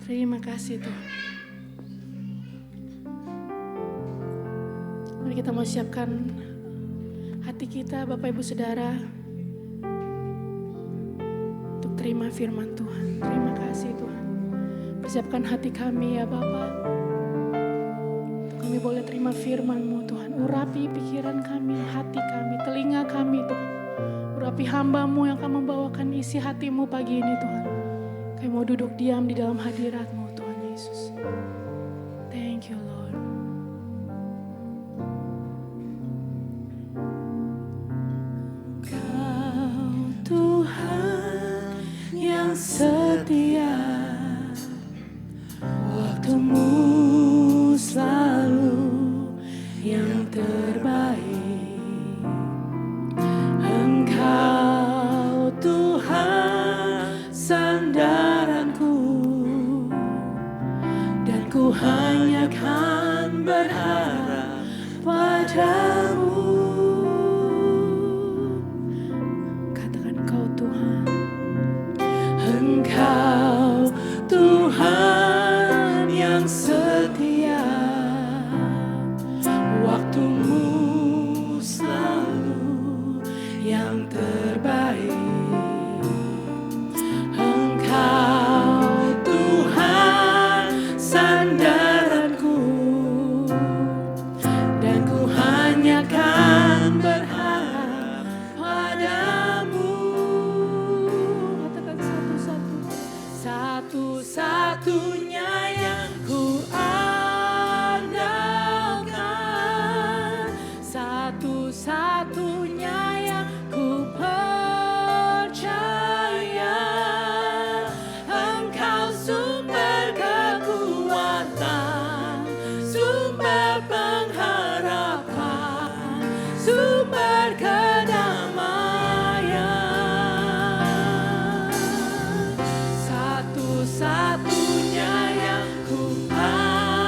Terima kasih Tuhan. Mari kita mau siapkan hati kita Bapak Ibu Saudara untuk terima firman Tuhan. Terima kasih Tuhan. Persiapkan hati kami ya Bapak. Kami boleh terima firman-Mu Tuhan. Urapi pikiran kami, hati kami, telinga kami Tuhan. Urapi hamba-Mu yang akan membawakan isi hati-Mu pagi ini Tuhan. Kami mau duduk diam di dalam hadirat-Mu Tuhan Yesus. Thank you Lord. Kau Tuhan yang setia, waktu-Mu selalu yang terbaik. Engkau Tuhan sandaranku, dan ku hanya kan berharap padamu. Katakan Engkau Tuhan. Engkau Tuhan yang setia, waktu-Mu selalu yang terbaik. Engkau Tuhan sandaranku, dan ku hanya kan berharap padamu. Katakan satu-satunya yang ku andalkan, satu-satunya yang ku percaya. Engkau sumber kekuatan, sumber pengharapan, sumber kedamaian. Satu-satunya yang ku andalkan,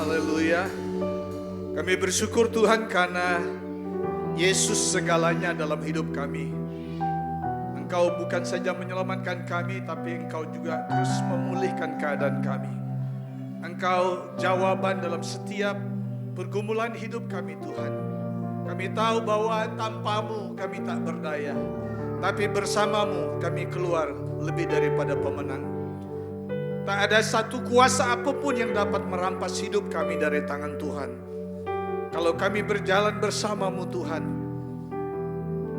Haleluya. Kami bersyukur Tuhan karena Yesus segalanya dalam hidup kami. Engkau bukan saja menyelamatkan kami, tapi Engkau juga terus memulihkan keadaan kami. Engkau jawaban dalam setiap pergumulan hidup kami Tuhan. Kami tahu bahwa tanpamu kami tak berdaya, tapi bersamamu kami keluar lebih daripada pemenang. Tak ada satu kuasa apapun yang dapat merampas hidup kami dari tangan Tuhan. Kalau kami berjalan bersamamu Tuhan,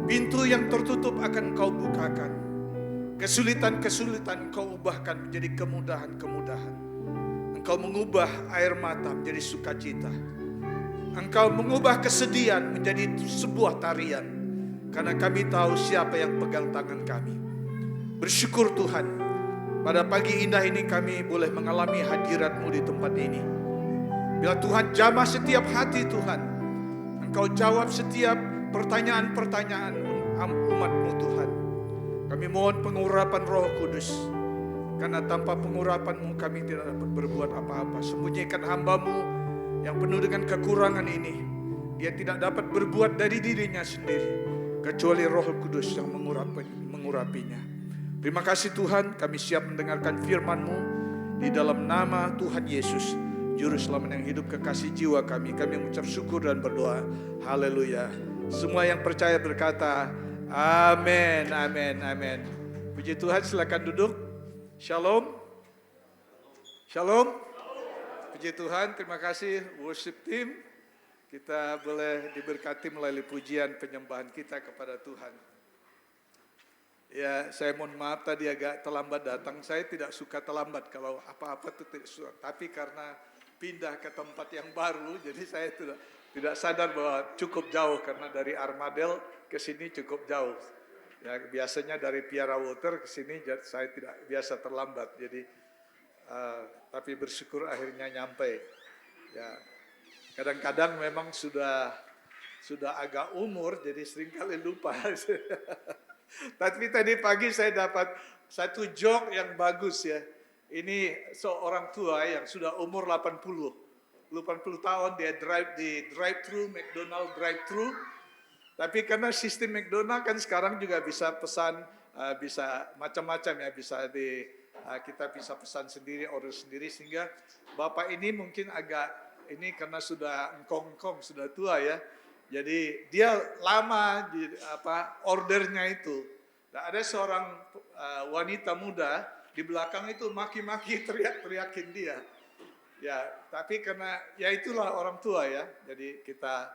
pintu yang tertutup akan Kau bukakan. Kesulitan-kesulitan Kau ubahkan menjadi kemudahan-kemudahan. Engkau mengubah air mata menjadi sukacita. Engkau mengubah kesedihan menjadi sebuah tarian. Karena kami tahu siapa yang pegang tangan kami. Bersyukur Tuhan, pada pagi indah ini kami boleh mengalami hadirat-Mu di tempat ini. Bila Tuhan jamah setiap hati Tuhan, Engkau jawab setiap pertanyaan-pertanyaan umat-Mu Tuhan. Kami mohon pengurapan Roh Kudus, karena tanpa pengurapan-Mu kami tidak dapat berbuat apa-apa. Sembunyikan hamba-Mu yang penuh dengan kekurangan ini. Dia tidak dapat berbuat dari dirinya sendiri, kecuali Roh Kudus yang mengurapinya. Terima kasih Tuhan, kami siap mendengarkan firman-Mu di dalam nama Tuhan Yesus, Juru Selamat yang hidup, kekasih jiwa kami. Kami mengucap syukur dan berdoa. Haleluya. Semua yang percaya berkata, amin, amin, amin. Puji Tuhan, silakan duduk. Shalom. Shalom. Puji Tuhan, terima kasih worship team. Kita boleh diberkati melalui pujian penyembahan kita kepada Tuhan. Ya, saya mohon maaf tadi agak terlambat datang. Saya tidak suka terlambat kalau apa-apa itu tidak suka. Tapi karena pindah ke tempat yang baru, jadi saya tidak sadar bahwa cukup jauh, karena dari Armadale ke sini cukup jauh. Ya, biasanya dari Piara Water ke sini saya tidak biasa terlambat. Jadi tapi bersyukur akhirnya nyampe. Ya, kadang-kadang memang sudah agak umur, jadi seringkali lupa. Tapi tadi pagi saya dapat satu joke yang bagus ya. Ini seorang tua yang sudah umur 80 tahun, dia drive-thru, McDonald drive-thru. Tapi karena sistem McDonald kan sekarang juga bisa pesan, bisa macam-macam ya, kita bisa pesan sendiri, order sendiri, sehingga bapak ini mungkin agak ini karena sudah engkong-engkong, sudah tua ya. Jadi dia lama di ordernya itu. Nah, ada seorang wanita muda di belakang itu maki-maki, teriak-teriakin dia. Ya, tapi karena ya itulah orang tua ya. Jadi kita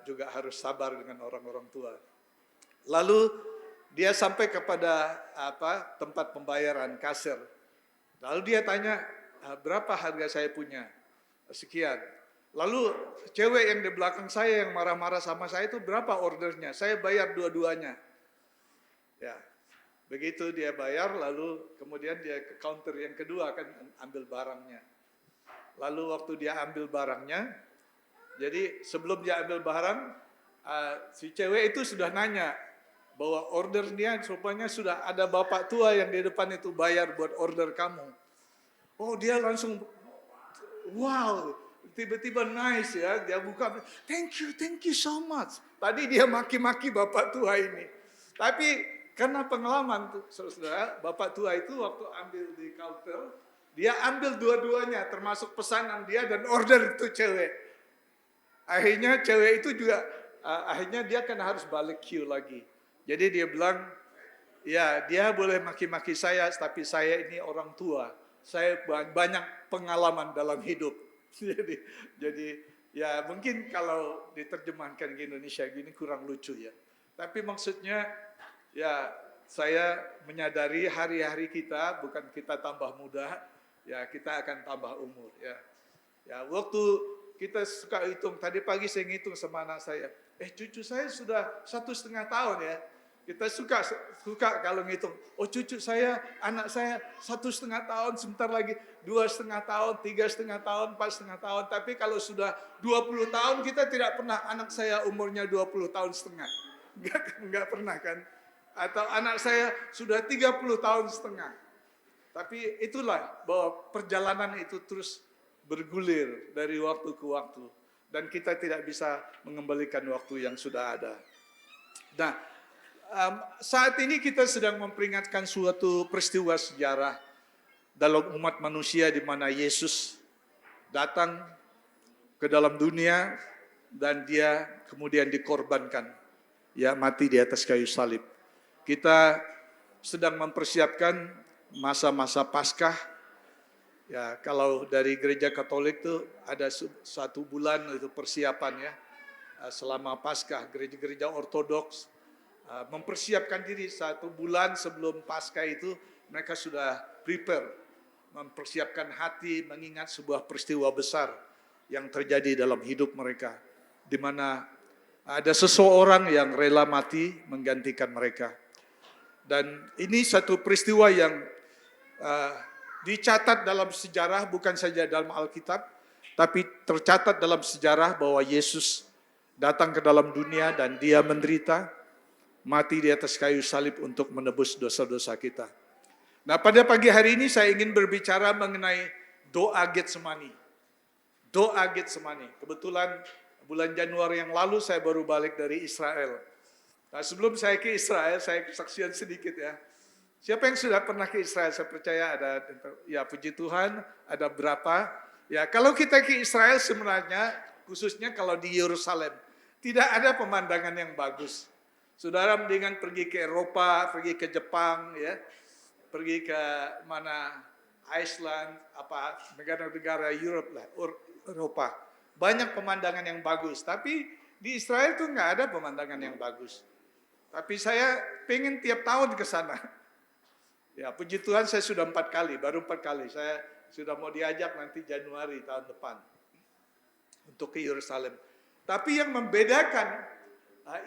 juga harus sabar dengan orang-orang tua. Lalu dia sampai kepada tempat pembayaran, kasir. Lalu dia tanya, berapa harga saya punya? Sekian. Lalu cewek yang di belakang saya yang marah-marah sama saya itu berapa ordernya? Saya bayar dua-duanya. Ya, begitu dia bayar, lalu kemudian dia ke counter yang kedua akan ambil barangnya. Lalu waktu dia ambil barangnya, jadi sebelum dia ambil barang, si cewek itu sudah nanya bahwa ordernya rupanya sudah ada bapak tua yang di depan itu bayar buat order kamu. Oh, dia langsung wow. Tiba-tiba nice ya, dia buka, thank you so much. Tadi dia maki-maki bapak tua ini. Tapi karena pengalaman tuh, saudara, bapak tua itu waktu ambil di counter, dia ambil dua-duanya, termasuk pesanan dia dan order itu cewek. Akhirnya cewek itu juga, akhirnya dia kan harus balik queue lagi. Jadi dia bilang, ya dia boleh maki-maki saya, tapi saya ini orang tua. Saya banyak pengalaman dalam hidup. Jadi ya mungkin kalau diterjemahkan ke Indonesia gini kurang lucu ya. Tapi maksudnya ya saya menyadari hari-hari kita bukan kita tambah muda, ya kita akan tambah umur ya. Ya waktu kita suka hitung, tadi pagi saya ngitung sama anak saya, cucu saya sudah 1,5 tahun ya. Kita suka kalau ngitung, oh cucu saya, anak saya 1,5 tahun, sebentar lagi 2,5 tahun, 3,5 tahun, 4,5 tahun. Tapi kalau sudah 20 tahun, kita tidak pernah anak saya umurnya 20 tahun setengah. Enggak pernah kan. Atau anak saya sudah 30 tahun setengah. Tapi itulah bahwa perjalanan itu terus bergulir dari waktu ke waktu. Dan kita tidak bisa mengembalikan waktu yang sudah ada. Nah, saat ini kita sedang memperingatkan suatu peristiwa sejarah dalam umat manusia di mana Yesus datang ke dalam dunia dan dia kemudian dikorbankan, ya, mati di atas kayu salib. Kita sedang mempersiapkan masa-masa Paskah. Ya, kalau dari gereja Katolik tuh ada 1 bulan itu persiapan, ya. Selama Paskah, gereja-gereja Ortodoks mempersiapkan diri 1 bulan sebelum Paskah itu mereka sudah prepare, mempersiapkan hati mengingat sebuah peristiwa besar yang terjadi dalam hidup mereka, di mana ada seseorang yang rela mati menggantikan mereka. Dan ini satu peristiwa yang dicatat dalam sejarah, bukan saja dalam Alkitab, tapi tercatat dalam sejarah bahwa Yesus datang ke dalam dunia dan dia menderita, mati di atas kayu salib untuk menebus dosa-dosa kita. Nah, pada pagi hari ini saya ingin berbicara mengenai doa Getsemani. Doa Getsemani. Kebetulan bulan Januari yang lalu saya baru balik dari Israel. Nah, sebelum saya ke Israel, saya kesaksian sedikit, ya. Siapa yang sudah pernah ke Israel? Saya percaya ada, ya, puji Tuhan, ada berapa. Ya, kalau kita ke Israel sebenarnya, khususnya kalau di Yerusalem, tidak ada pemandangan yang bagus. Saudara mendingan pergi ke Eropa, pergi ke Jepang, ya, pergi ke mana, Iceland, apa negara-negara Eropa. Banyak pemandangan yang bagus, tapi di Israel tuh nggak ada pemandangan yang bagus. Tapi saya pengen tiap tahun ke sana. Ya, puji Tuhan saya sudah 4 kali, baru 4 kali. Saya sudah mau diajak nanti Januari tahun depan untuk ke Yerusalem. Tapi yang membedakan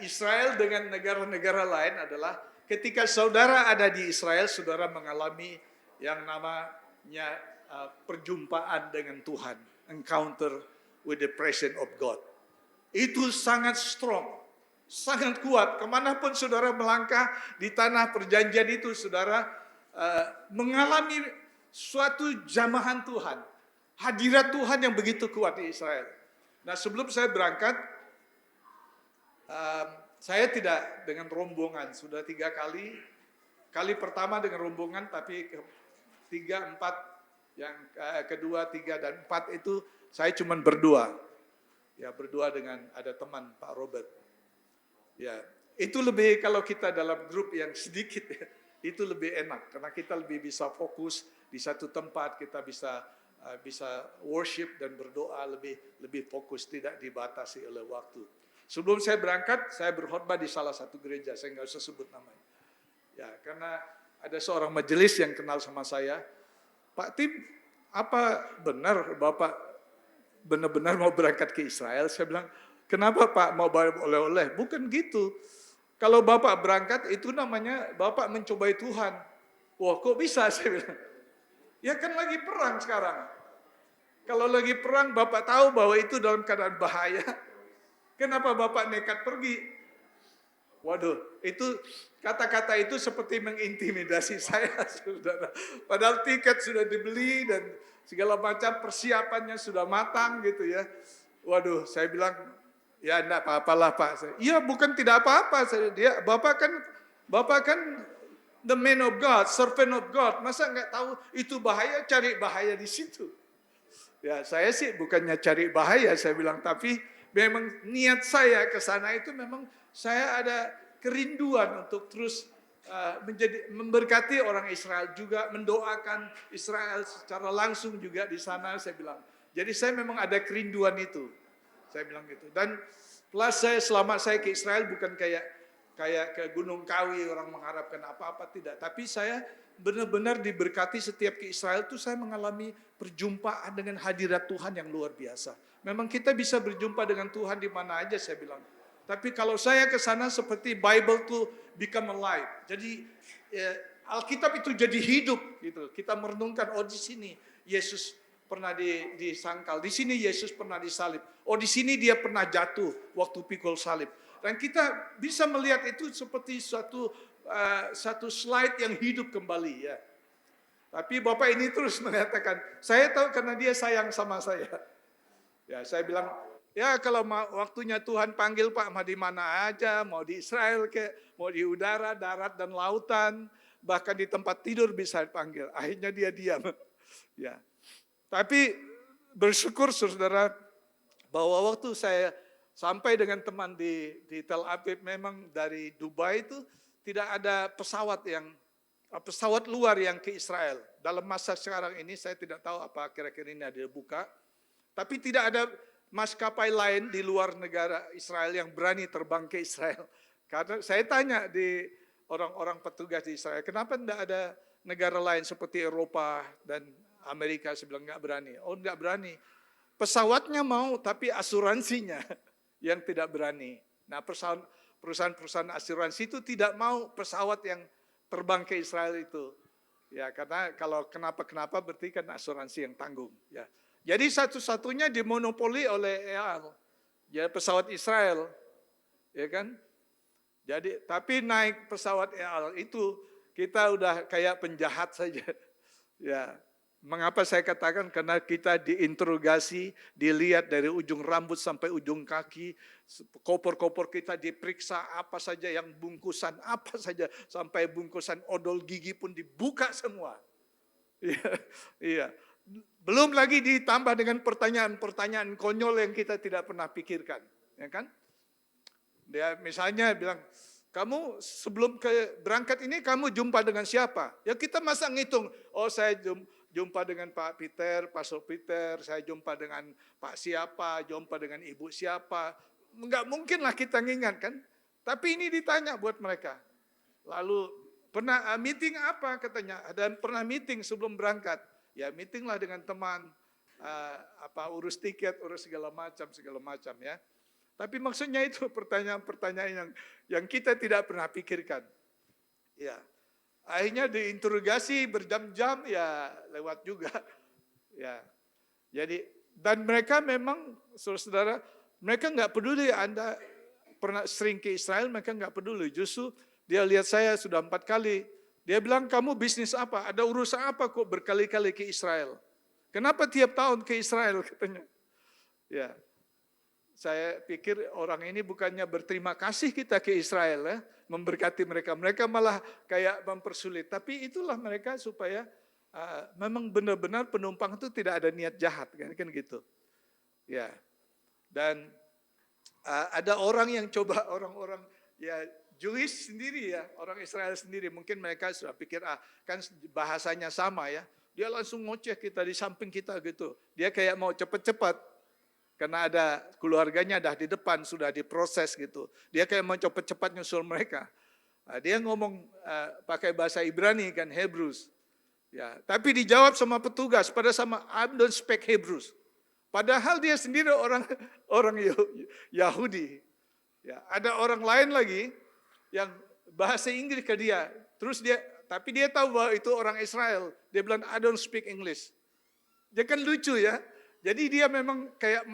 Israel dengan negara-negara lain adalah ketika saudara ada di Israel, saudara mengalami yang namanya perjumpaan dengan Tuhan, encounter with the presence of God. Itu sangat strong, sangat kuat. Kemanapun saudara melangkah di tanah perjanjian itu, saudara mengalami suatu jamahan Tuhan, hadirat Tuhan yang begitu kuat di Israel. Nah, sebelum saya berangkat, saya tidak dengan rombongan, sudah 3 kali. Kali pertama dengan rombongan, tapi 3, 4, yang kedua, 3, dan 4 itu saya cuma berdua. Ya, berdua dengan ada teman Pak Robert. Ya, itu lebih kalau kita dalam grup yang sedikit, ya, itu lebih enak karena kita lebih bisa fokus di satu tempat, kita bisa worship dan berdoa lebih fokus, tidak dibatasi oleh waktu. Sebelum saya berangkat, saya berkhotbah di salah satu gereja, saya nggak usah sebut namanya. Ya, karena ada seorang majelis yang kenal sama saya, Pak Tim, apa benar Bapak benar-benar mau berangkat ke Israel? Saya bilang, kenapa Pak mau bawa oleh-oleh? Bukan gitu. Kalau Bapak berangkat itu namanya Bapak mencobai Tuhan. Wah, kok bisa? Saya bilang. Ya kan lagi perang sekarang. Kalau lagi perang Bapak tahu bahwa itu dalam keadaan bahaya. Kenapa Bapak nekat pergi? Waduh, itu kata-kata itu seperti mengintimidasi saya, saudara. Padahal tiket sudah dibeli dan segala macam persiapannya sudah matang gitu, ya. Waduh, saya bilang, ya enggak apa-apalah Pak. Iya, bukan tidak apa-apa. Bapak kan the man of God, servant of God. Masa enggak tahu itu bahaya, cari bahaya di situ. Ya, saya sih bukannya cari bahaya, saya bilang, tapi memang niat saya ke sana itu memang saya ada kerinduan untuk terus memberkati orang Israel, juga mendoakan Israel secara langsung juga di sana, saya bilang. Jadi saya memang ada kerinduan itu. Saya bilang gitu. Dan plus selama saya ke Israel bukan kayak ke Gunung Kawi orang mengharapkan apa-apa, tidak. Tapi saya benar-benar diberkati setiap ke Israel itu saya mengalami perjumpaan dengan hadirat Tuhan yang luar biasa. Memang kita bisa berjumpa dengan Tuhan di mana aja, saya bilang. Tapi kalau saya ke sana seperti Bible to become alive. Jadi Alkitab itu jadi hidup gitu. Kita merenungkan, oh di sini Yesus pernah disangkal, di sini Yesus pernah disalib. Oh di sini dia pernah jatuh waktu pikul salib. Dan kita bisa melihat itu seperti satu slide yang hidup kembali, ya. Tapi Bapak ini terus mengatakan, saya tahu karena dia sayang sama saya. Ya, saya bilang, ya kalau waktunya Tuhan panggil Pak, mau di mana aja, mau di Israel mau di udara, darat dan lautan, bahkan di tempat tidur bisa dipanggil. Akhirnya dia diam. Ya. Tapi bersyukur saudara bahwa waktu saya sampai dengan teman di Tel Aviv, memang dari Dubai itu tidak ada pesawat luar yang ke Israel. Dalam masa sekarang ini saya tidak tahu apa kira-kira ini ada dibuka. Tapi tidak ada maskapai lain di luar negara Israel yang berani terbang ke Israel. Karena saya tanya di orang-orang petugas di Israel, kenapa tidak ada negara lain seperti Eropa dan Amerika? Saya bilang nggak berani. Oh nggak berani. Pesawatnya mau, tapi asuransinya yang tidak berani. Nah perusahaan-perusahaan asuransi itu tidak mau pesawat yang terbang ke Israel itu. Ya karena kalau kenapa-kenapa berarti kan asuransi yang tanggung. Ya. Jadi satu-satunya dimonopoli oleh EAL, ya pesawat Israel, ya kan? Jadi tapi naik pesawat EAL itu kita udah kayak penjahat saja, ya. Mengapa saya katakan? Karena kita diinterogasi, dilihat dari ujung rambut sampai ujung kaki, kopor-kopor kita diperiksa apa saja yang bungkusan apa saja, sampai bungkusan odol gigi pun dibuka semua. Iya, iya. Belum lagi ditambah dengan pertanyaan-pertanyaan konyol yang kita tidak pernah pikirkan, ya kan? Dia misalnya bilang, kamu sebelum berangkat ini kamu jumpa dengan siapa? Ya kita masa ngitung, oh saya jumpa dengan Pak Peter, Pastor Peter, saya jumpa dengan Pak siapa, jumpa dengan Ibu siapa. Enggak mungkin lah kita ngingat kan? Tapi ini ditanya buat mereka. Lalu pernah meeting apa katanya? Ada pernah meeting sebelum berangkat. Ya meetinglah dengan teman, urus tiket, urus segala macam ya. Tapi maksudnya itu pertanyaan-pertanyaan yang kita tidak pernah pikirkan. Ya, akhirnya diinterogasi berjam-jam ya lewat juga. Ya, jadi dan mereka memang saudara, mereka nggak peduli Anda pernah sering ke Israel, mereka nggak peduli. Justru dia lihat saya sudah 4 kali. Dia bilang, kamu bisnis apa? Ada urusan apa kok berkali-kali ke Israel? Kenapa tiap tahun ke Israel katanya? Ya, saya pikir orang ini bukannya berterima kasih kita ke Israel ya, memberkati mereka. Mereka malah kayak mempersulit. Tapi itulah mereka supaya memang benar-benar penumpang itu tidak ada niat jahat kan gitu. Ya, dan ada orang yang coba orang-orang ya Jewish sendiri ya, orang Israel sendiri, mungkin mereka sudah pikir, kan bahasanya sama ya. Dia langsung ngoceh kita di samping kita gitu. Dia kayak mau cepat-cepat, karena ada keluarganya dah di depan, sudah diproses gitu. Dia kayak mau cepat-cepat nyusul mereka. Dia ngomong pakai bahasa Ibrani kan, Hebrews. Ya, tapi dijawab sama petugas, pada sama, I don't speak Hebrews. Padahal dia sendiri orang Yahudi. Ya, ada orang lain lagi, yang bahasa Inggris ke dia, tapi dia tahu bahwa itu orang Israel. Dia bilang, I don't speak English. Dia kan lucu ya. Jadi dia memang kayak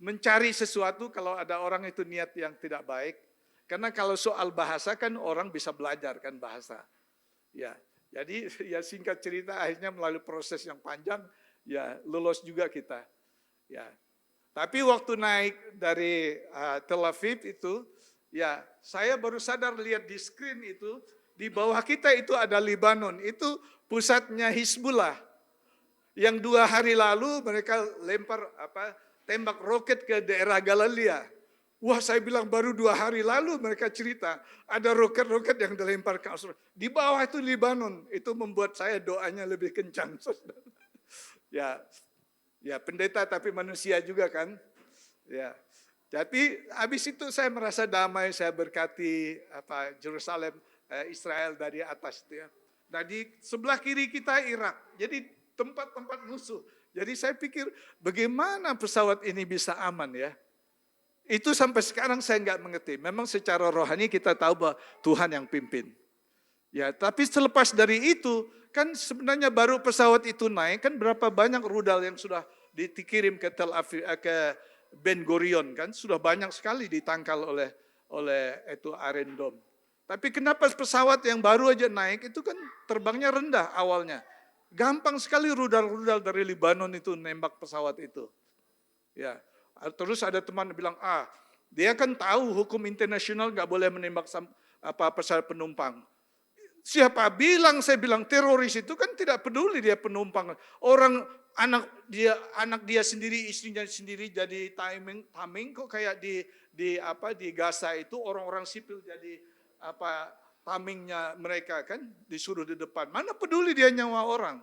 mencari sesuatu kalau ada orang itu niat yang tidak baik. Karena kalau soal bahasa kan orang bisa belajar kan bahasa. Ya, jadi ya singkat cerita akhirnya melalui proses yang panjang ya lulus juga kita. Ya, tapi waktu naik dari Tel Aviv itu. Ya, saya baru sadar lihat di screen itu, di bawah kita itu ada Lebanon, itu pusatnya Hizbullah. Yang 2 hari lalu mereka lempar tembak roket ke daerah Galilea. Wah, saya bilang baru 2 hari lalu mereka cerita, ada roket-roket yang dilempar ke Australia. Di bawah itu Lebanon, itu membuat saya doanya lebih kencang. Ya pendeta tapi manusia juga kan. Ya. Jadi habis itu saya merasa damai, saya berkati Yerusalem, Israel dari atas itu ya. Nah di sebelah kiri kita Irak, jadi tempat-tempat musuh. Jadi saya pikir bagaimana pesawat ini bisa aman ya. Itu sampai sekarang saya nggak mengerti. Memang secara rohani kita tahu bahwa Tuhan yang pimpin. Ya, tapi selepas dari itu kan sebenarnya baru pesawat itu naik kan berapa banyak rudal yang sudah dikirim ke Tel Aviv ke Ben Gurion kan sudah banyak sekali ditangkal oleh itu Iron Dome. Tapi kenapa pesawat yang baru aja naik itu kan terbangnya rendah awalnya. Gampang sekali rudal-rudal dari Libanon itu nembak pesawat itu. Ya, terus ada teman bilang, dia kan tahu hukum internasional nggak boleh menembak pesawat penumpang. Siapa bilang, saya bilang teroris itu kan tidak peduli dia penumpang. Orang anak dia sendiri, istrinya sendiri jadi tameng kok kayak di Gaza itu orang-orang sipil jadi tamengnya mereka kan disuruh di depan. Mana peduli dia nyawa orang.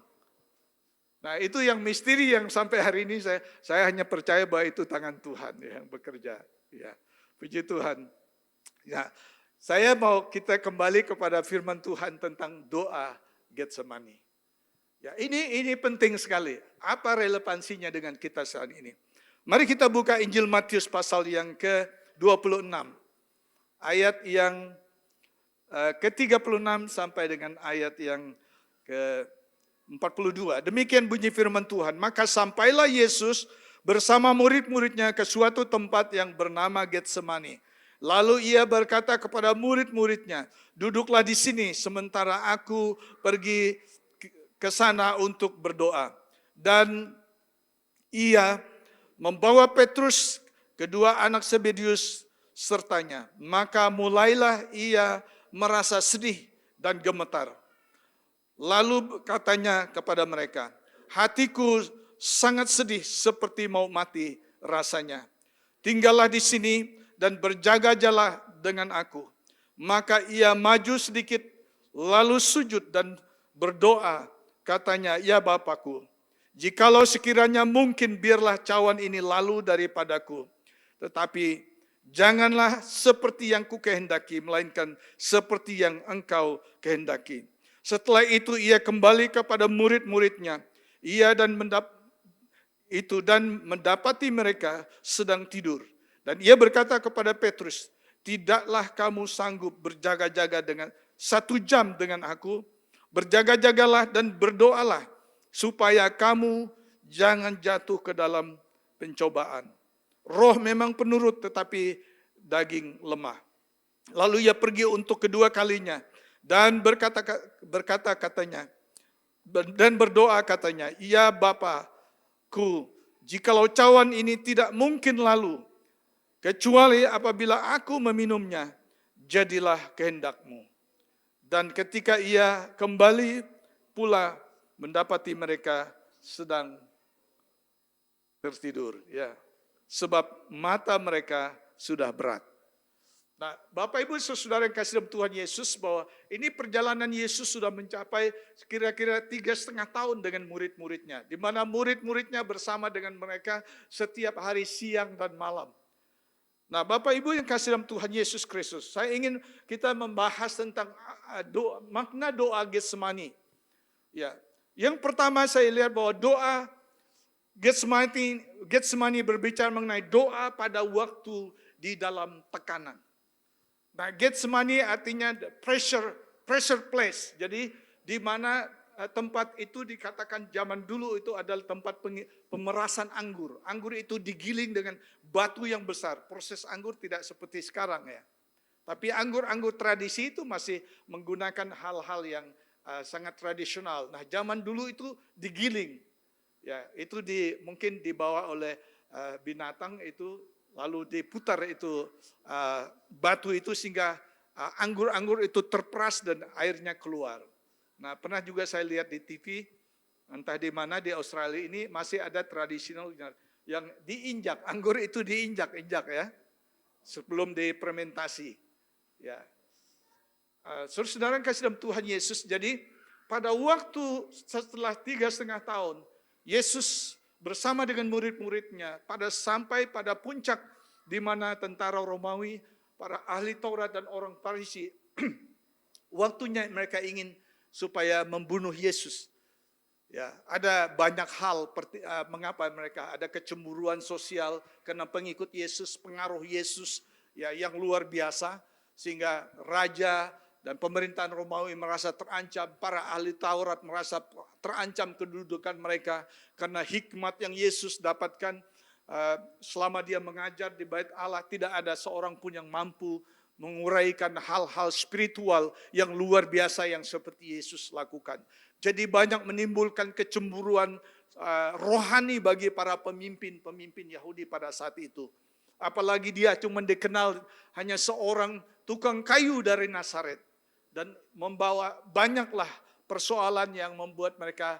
Nah, itu yang misteri yang sampai hari ini saya hanya percaya bahwa itu tangan Tuhan yang bekerja. Ya, puji Tuhan. Ya, saya mau kita kembali kepada firman Tuhan tentang doa Getsemani. Ya, ini penting sekali. Apa relevansinya dengan kita saat ini? Mari kita buka Injil Matius pasal yang ke-26. Ayat yang ke-36 sampai dengan ayat yang ke-42. Demikian bunyi firman Tuhan. Maka sampailah Yesus bersama murid-muridnya ke suatu tempat yang bernama Getsemani. Lalu ia berkata kepada murid-muridnya, duduklah di sini sementara aku pergi ke sana untuk berdoa. Dan ia membawa Petrus, kedua anak Zebedius sertanya. Maka mulailah ia merasa sedih dan gemetar. Lalu katanya kepada mereka, hatiku sangat sedih seperti mau mati rasanya. Tinggallah di sini dan berjaga-jagalah dengan aku. Maka ia maju sedikit, lalu sujud dan berdoa. Katanya, ya Bapakku, jikalau sekiranya mungkin biarlah cawan ini lalu daripadaku. Tetapi janganlah seperti yang ku kehendaki, melainkan seperti yang engkau kehendaki. Setelah itu ia kembali kepada murid-muridnya. Dan mendapati mereka sedang tidur. Dan ia berkata kepada Petrus, tidaklah kamu sanggup berjaga-jaga dengan 1 jam dengan aku? Berjaga-jagalah dan berdoalah, supaya kamu jangan jatuh ke dalam pencobaan. Roh memang penurut, tetapi daging lemah. Lalu ia pergi untuk kedua kalinya, dan berkata katanya, dan berdoa katanya, ya Bapakku, jikalau cawan ini tidak mungkin lalu, kecuali apabila aku meminumnya, jadilah kehendakmu. Dan ketika ia kembali pula mendapati mereka sedang tertidur, ya, sebab mata mereka sudah berat. Nah, Bapak Ibu Saudara yang kasih dalam Tuhan Yesus, bahwa ini perjalanan Yesus sudah mencapai kira-kira 3,5 tahun dengan murid-muridnya, di mana murid-muridnya bersama dengan mereka setiap hari siang dan malam. Nah, Bapak Ibu yang kasih dalam Tuhan Yesus Kristus, saya ingin kita membahas tentang makna doa Getsemani. Ya, yang pertama saya lihat bahwa doa Getsemani berbicara mengenai doa pada waktu di dalam tekanan. Nah, Getsemani artinya pressure place. Jadi di mana tempat itu dikatakan zaman dulu itu adalah tempat pemerasan anggur. Anggur itu digiling dengan batu yang besar. Proses anggur tidak seperti sekarang ya. Tapi anggur-anggur tradisi itu masih menggunakan hal-hal yang sangat tradisional. Nah, zaman dulu itu digiling. Ya, itu mungkin dibawa oleh binatang itu, lalu diputar itu batu itu sehingga anggur-anggur itu terperas dan airnya keluar. Nah, pernah juga saya lihat di TV, entah di mana di Australia ini masih ada tradisional yang diinjak, anggur itu diinjak-injak ya, sebelum difermentasi. Ya, saudara kasih dalam Tuhan Yesus. Jadi pada waktu setelah 3,5 tahun, Yesus bersama dengan murid-muridnya sampai pada puncak di mana tentara Romawi, para ahli Taurat dan orang Farisi, waktunya mereka ingin supaya membunuh Yesus. Ya, ada banyak hal mengapa mereka ada kecemburuan sosial karena pengikut Yesus, pengaruh Yesus ya yang luar biasa, sehingga raja dan pemerintahan Romawi merasa terancam, para ahli Taurat merasa terancam kedudukan mereka karena hikmat yang Yesus dapatkan selama dia mengajar di Bait Allah, tidak ada seorang pun yang mampu menguraikan hal-hal spiritual yang luar biasa yang seperti Yesus lakukan. Jadi banyak menimbulkan kecemburuan rohani bagi para pemimpin Yahudi pada saat itu. Apalagi dia cuma dikenal hanya seorang tukang kayu dari Nazaret. Dan membawa banyaklah persoalan yang membuat mereka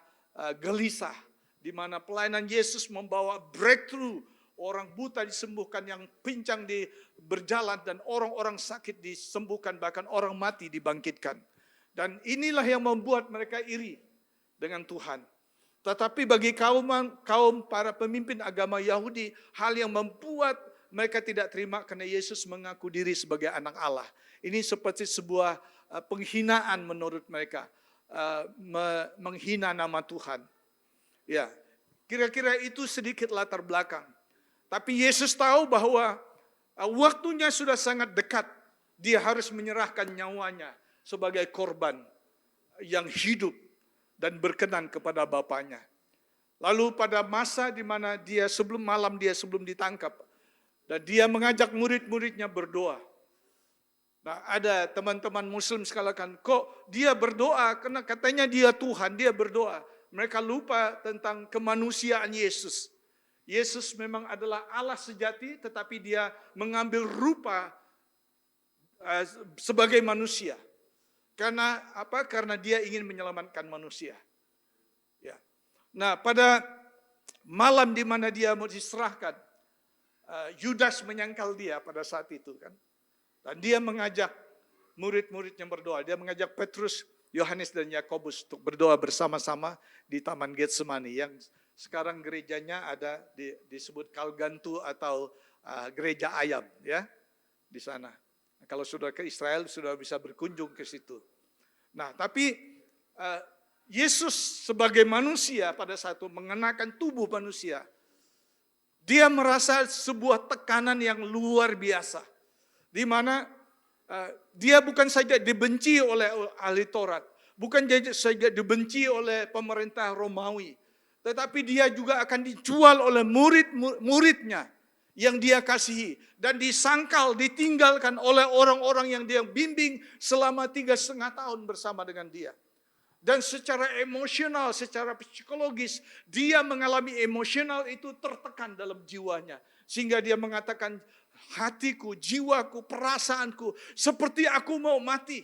gelisah. Di mana pelayanan Yesus membawa breakthrough. Orang buta disembuhkan, yang pincang berjalan, dan orang-orang sakit disembuhkan, bahkan orang mati dibangkitkan. Dan inilah yang membuat mereka iri dengan Tuhan. Tetapi bagi kaum para pemimpin agama Yahudi, hal yang membuat mereka tidak terima karena Yesus mengaku diri sebagai anak Allah. Ini seperti sebuah penghinaan menurut mereka, menghina nama Tuhan. Ya, kira-kira itu sedikit latar belakang. Tapi Yesus tahu bahwa waktunya sudah sangat dekat. Dia harus menyerahkan nyawanya sebagai korban yang hidup dan berkenan kepada Bapaknya. Lalu pada masa di mana dia sebelum ditangkap, dan dia mengajak murid-muridnya berdoa. Nah, ada teman-teman Muslim sekalian, kok dia berdoa? Karena katanya dia Tuhan, dia berdoa. Mereka lupa tentang kemanusiaan Yesus. Yesus memang adalah Allah sejati, tetapi dia mengambil rupa sebagai manusia. Karena apa? Karena dia ingin menyelamatkan manusia. Ya. Nah, pada malam di mana dia mau diserahkan, Yudas menyangkal dia pada saat itu kan. Dan dia mengajak murid-muridnya berdoa. Dia mengajak Petrus, Yohanes dan Yakobus untuk berdoa bersama-sama di Taman Getsemani yang sekarang gerejanya ada disebut Kalgantu atau gereja ayam ya di sana. Nah, kalau sudah ke Israel sudah bisa berkunjung ke situ. Nah, tapi Yesus sebagai manusia pada saat itu mengenakan tubuh manusia, dia merasa sebuah tekanan yang luar biasa, di mana dia bukan saja dibenci oleh ahli Taurat, bukan saja dibenci oleh pemerintah Romawi, tetapi dia juga akan dijual oleh murid-muridnya yang dia kasihi. Dan disangkal, ditinggalkan oleh orang-orang yang dia bimbing selama 3,5 tahun bersama dengan dia. Dan secara emosional, secara psikologis, dia mengalami emosional itu tertekan dalam jiwanya. Sehingga dia mengatakan, hatiku, jiwaku, perasaanku, seperti aku mau mati.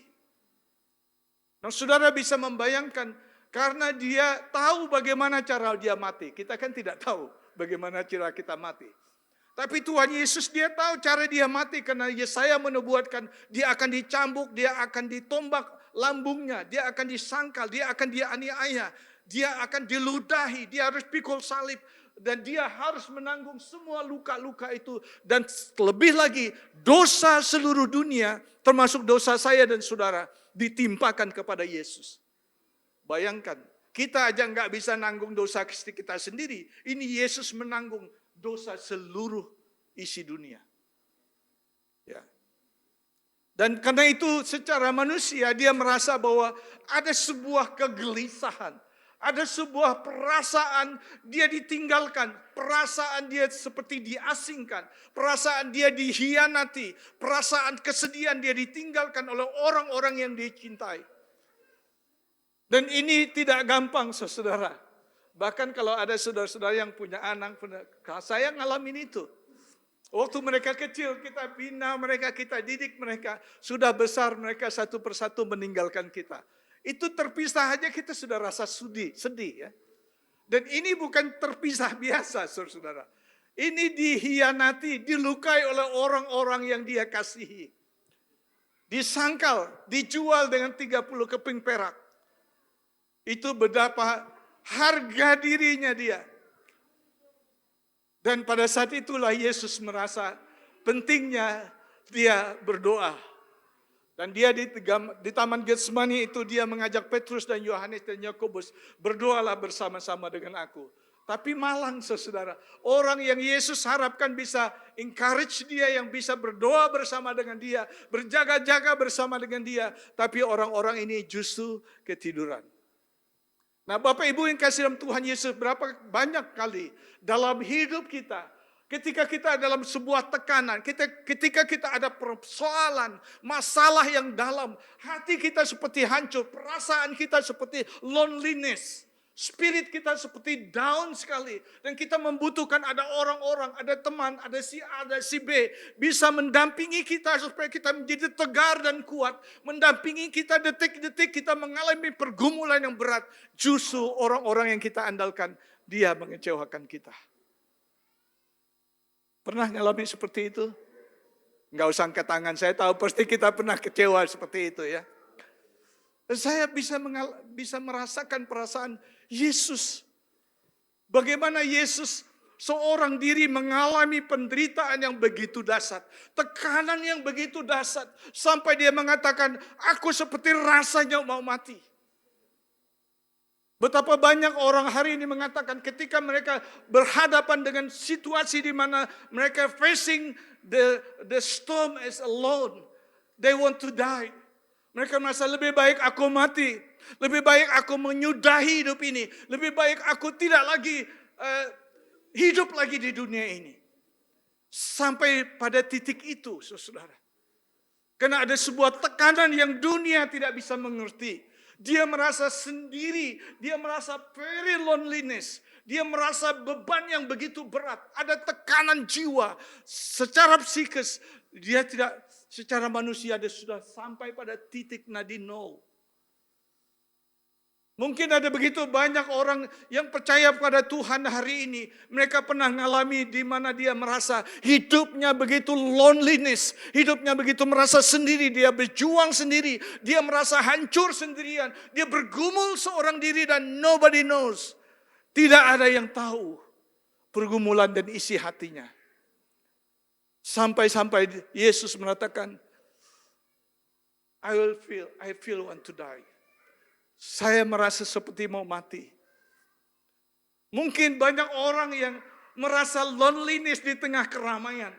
Nah, saudara bisa membayangkan, karena dia tahu bagaimana cara dia mati. Kita kan tidak tahu bagaimana cara kita mati. Tapi Tuhan Yesus dia tahu cara dia mati, karena Yesaya menubuatkan dia akan dicambuk, dia akan ditombak lambungnya, dia akan disangkal, dia akan dianiaya, dia akan diludahi, dia harus pikul salib, dan dia harus menanggung semua luka-luka itu. Dan lebih lagi, dosa seluruh dunia, termasuk dosa saya dan saudara, ditimpakan kepada Yesus. Bayangkan, kita aja nggak bisa nanggung dosa kita sendiri. Ini Yesus menanggung dosa seluruh isi dunia. Ya. Dan karena itu secara manusia dia merasa bahwa ada sebuah kegelisahan, ada sebuah perasaan dia ditinggalkan, perasaan dia seperti diasingkan, perasaan dia dihianati, perasaan kesedihan dia ditinggalkan oleh orang-orang yang dia cintai. Dan ini tidak gampang, saudara. Bahkan kalau ada saudara-saudara yang punya anak, saya ngalamin itu. Waktu mereka kecil, kita bina mereka, kita didik mereka. Sudah besar, mereka satu persatu meninggalkan kita. Itu terpisah aja kita sudah rasa sedih ya. Dan ini bukan terpisah biasa, saudara. Ini dihianati, dilukai oleh orang-orang yang dia kasihi. Disangkal, dijual dengan 30 keping perak. Itu betapa harga dirinya dia. Dan pada saat itulah Yesus merasa pentingnya dia berdoa. Dan dia di Taman Getsemani itu dia mengajak Petrus dan Yohanes dan Yakobus, berdoalah bersama-sama dengan aku. Tapi malang saudara, orang yang Yesus harapkan bisa encourage dia, yang bisa berdoa bersama dengan dia, berjaga-jaga bersama dengan dia, tapi orang-orang ini justru ketiduran. Nah, Bapak Ibu yang kasih dalam Tuhan Yesus, berapa banyak kali dalam hidup kita Ketika kita dalam sebuah tekanan, ketika kita ada persoalan, masalah yang dalam, hati kita seperti hancur, perasaan kita seperti loneliness, spirit kita seperti down sekali. Dan kita membutuhkan ada orang-orang, ada teman, ada si A, ada si B, bisa mendampingi kita supaya kita menjadi tegar dan kuat. Mendampingi kita detik-detik kita mengalami pergumulan yang berat. Justru orang-orang yang kita andalkan, dia mengecewakan kita. Pernah ngalami seperti itu? Enggak usah angkat tangan, saya tahu pasti kita pernah kecewa seperti itu ya. Dan saya bisa merasakan perasaan Yesus. Bagaimana Yesus seorang diri mengalami penderitaan yang begitu dahsyat. Tekanan yang begitu dahsyat. Sampai dia mengatakan, aku seperti rasanya mau mati. Betapa banyak orang hari ini mengatakan ketika mereka berhadapan dengan situasi di mana mereka facing the storm as alone, they want to die. Mereka merasa lebih baik aku mati, lebih baik aku menyudahi hidup ini, lebih baik aku tidak lagi hidup lagi di dunia ini. Sampai pada titik itu, saudara. Karena ada sebuah tekanan yang dunia tidak bisa mengerti. Dia merasa sendiri, dia merasa very loneliness, dia merasa beban yang begitu berat, ada tekanan jiwa secara psikis, dia tidak secara manusia dia sudah sampai pada titik nadi nol. Mungkin ada begitu banyak orang yang percaya kepada Tuhan hari ini. Mereka pernah mengalami di mana dia merasa hidupnya begitu loneliness. Hidupnya begitu merasa sendiri. Dia berjuang sendiri. Dia merasa hancur sendirian. Dia bergumul seorang diri dan nobody knows. Tidak ada yang tahu pergumulan dan isi hatinya. Sampai-sampai Yesus mengatakan, I feel want to die. Saya merasa seperti mau mati. Mungkin banyak orang yang merasa loneliness di tengah keramaian.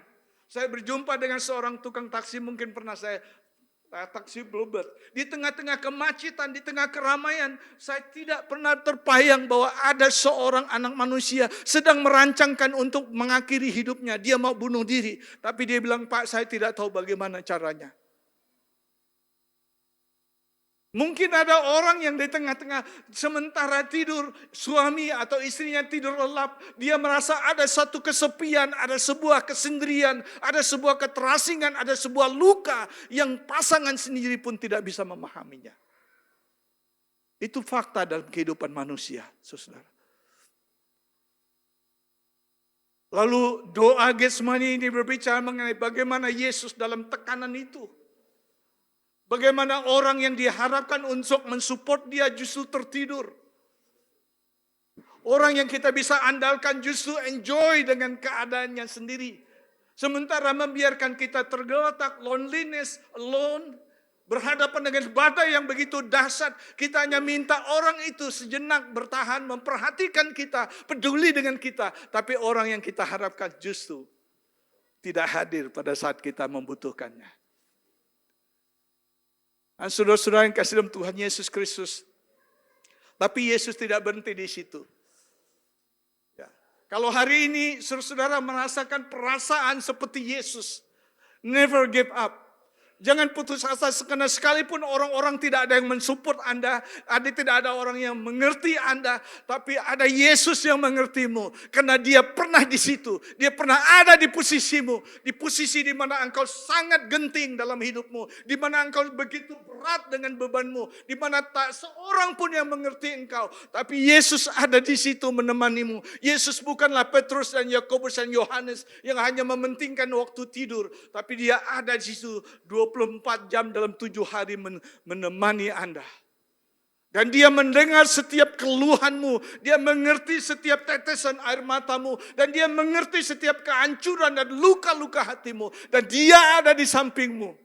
Saya berjumpa dengan seorang tukang taksi, mungkin pernah saya taksi Bluebird. Di tengah-tengah kemacetan, di tengah keramaian, saya tidak pernah terbayang bahwa ada seorang anak manusia sedang merancangkan untuk mengakhiri hidupnya. Dia mau bunuh diri. Tapi dia bilang, Pak, saya tidak tahu bagaimana caranya. Mungkin ada orang yang di tengah-tengah sementara tidur, suami atau istrinya tidur lelap, dia merasa ada satu kesepian, ada sebuah kesendirian, ada sebuah keterasingan, ada sebuah luka yang pasangan sendiri pun tidak bisa memahaminya. Itu fakta dalam kehidupan manusia, saudara. Lalu doa Getsemani ini berbicara mengenai bagaimana Yesus dalam tekanan itu. Bagaimana orang yang diharapkan untuk mensupport dia justru tertidur. Orang yang kita bisa andalkan justru enjoy dengan keadaannya sendiri. Sementara membiarkan kita tergeletak, loneliness, alone, berhadapan dengan badai yang begitu dahsyat. Kita hanya minta orang itu sejenak bertahan, memperhatikan kita, peduli dengan kita. Tapi orang yang kita harapkan justru tidak hadir pada saat kita membutuhkannya. Dan saudara-saudara yang kasih dalam Tuhan Yesus Kristus. Tapi Yesus tidak berhenti di situ. Ya. Kalau hari ini saudara-saudara merasakan perasaan seperti Yesus. Never give up. Jangan putus asa karena sekalipun orang-orang tidak ada yang mensupport Anda, tidak ada orang yang mengerti Anda, tapi ada Yesus yang mengertimu karena Dia pernah di situ, Dia pernah ada di posisimu, di posisi di mana engkau sangat genting dalam hidupmu, di mana engkau begitu berat dengan bebanmu, di mana tak seorang pun yang mengerti engkau, tapi Yesus ada di situ menemanimu. Yesus bukanlah Petrus dan Yakobus dan Yohanes yang hanya mementingkan waktu tidur, tapi Dia ada di situ 24 jam dalam 7 hari menemani Anda. Dan Dia mendengar setiap keluhanmu. Dia mengerti setiap tetesan air matamu. Dan Dia mengerti setiap kehancuran dan luka-luka hatimu. Dan Dia ada di sampingmu.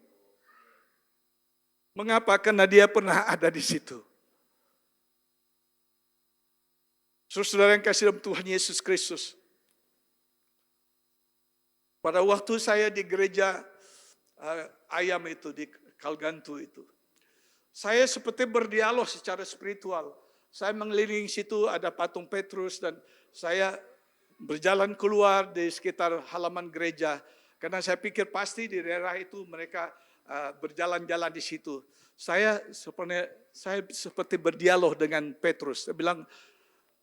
Mengapa? Karena Dia pernah ada di situ. Saudara yang kasih dalam Tuhan Yesus Kristus. Pada waktu saya di gereja ayam itu di Kalgantu itu. Saya seperti berdialog secara spiritual. Saya mengelilingi situ ada patung Petrus dan saya berjalan keluar di sekitar halaman gereja. Karena saya pikir pasti di daerah itu mereka berjalan-jalan di situ. Saya seperti berdialog dengan Petrus. Saya bilang,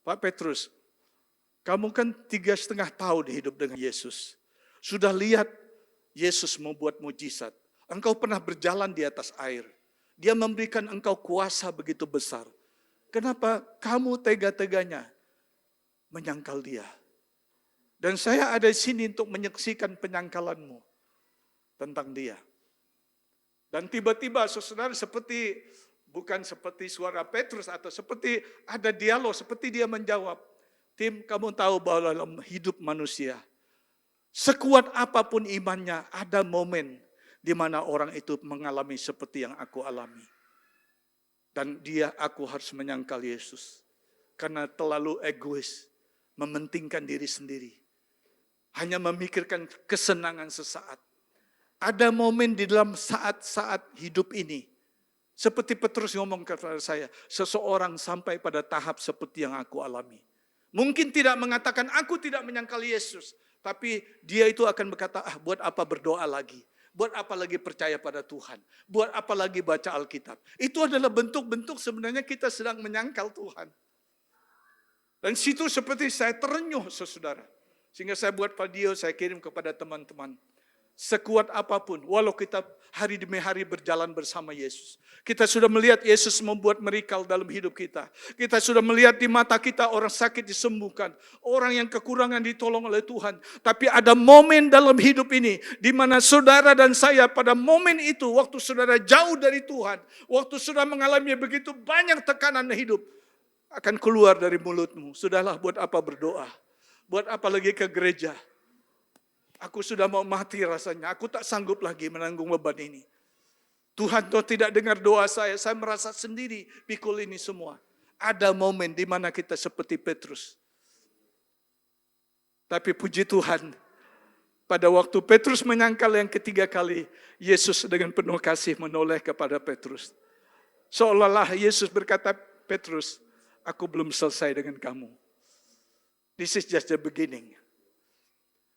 Pak Petrus, kamu kan 3,5 tahun hidup dengan Yesus. Sudah lihat Yesus membuat mujizat. Engkau pernah berjalan di atas air. Dia memberikan engkau kuasa begitu besar. Kenapa kamu tega-teganya menyangkal dia? Dan saya ada di sini untuk menyaksikan penyangkalanmu tentang dia. Dan tiba-tiba saudara bukan seperti suara Petrus atau seperti ada dialog, seperti dia menjawab. Tim, kamu tahu bahwa dalam hidup manusia, sekuat apapun imannya, ada momen di mana orang itu mengalami seperti yang aku alami. Dan aku harus menyangkal Yesus. Karena terlalu egois, mementingkan diri sendiri. Hanya memikirkan kesenangan sesaat. Ada momen di dalam saat-saat hidup ini, seperti Petrus ngomong kepada saya, seseorang sampai pada tahap seperti yang aku alami. Mungkin tidak mengatakan, aku tidak menyangkal Yesus. Tapi dia itu akan berkata, buat apa berdoa lagi? Buat apa lagi percaya pada Tuhan? Buat apa lagi baca Alkitab? Itu adalah bentuk-bentuk sebenarnya kita sedang menyangkal Tuhan. Dan situ seperti saya terenyuh, saudara. Sehingga saya buat video, saya kirim kepada teman-teman. Sekuat apapun, walau kita hari demi hari berjalan bersama Yesus. Kita sudah melihat Yesus membuat miracle dalam hidup kita. Kita sudah melihat di mata kita orang sakit disembuhkan. Orang yang kekurangan ditolong oleh Tuhan. Tapi ada momen dalam hidup ini, di mana saudara dan saya pada momen itu, waktu saudara jauh dari Tuhan, waktu saudara mengalami begitu banyak tekanan hidup, akan keluar dari mulutmu. Sudahlah, buat apa berdoa? Buat apa lagi ke gereja? Aku sudah mau mati rasanya. Aku tak sanggup lagi menanggung beban ini. Tuhan toh tidak dengar doa saya. Saya merasa sendiri pikul ini semua. Ada momen di mana kita seperti Petrus. Tapi puji Tuhan, pada waktu Petrus menyangkal yang ketiga kali, Yesus dengan penuh kasih menoleh kepada Petrus. Seolah-olah Yesus berkata, Petrus, aku belum selesai dengan kamu. This is just the beginning.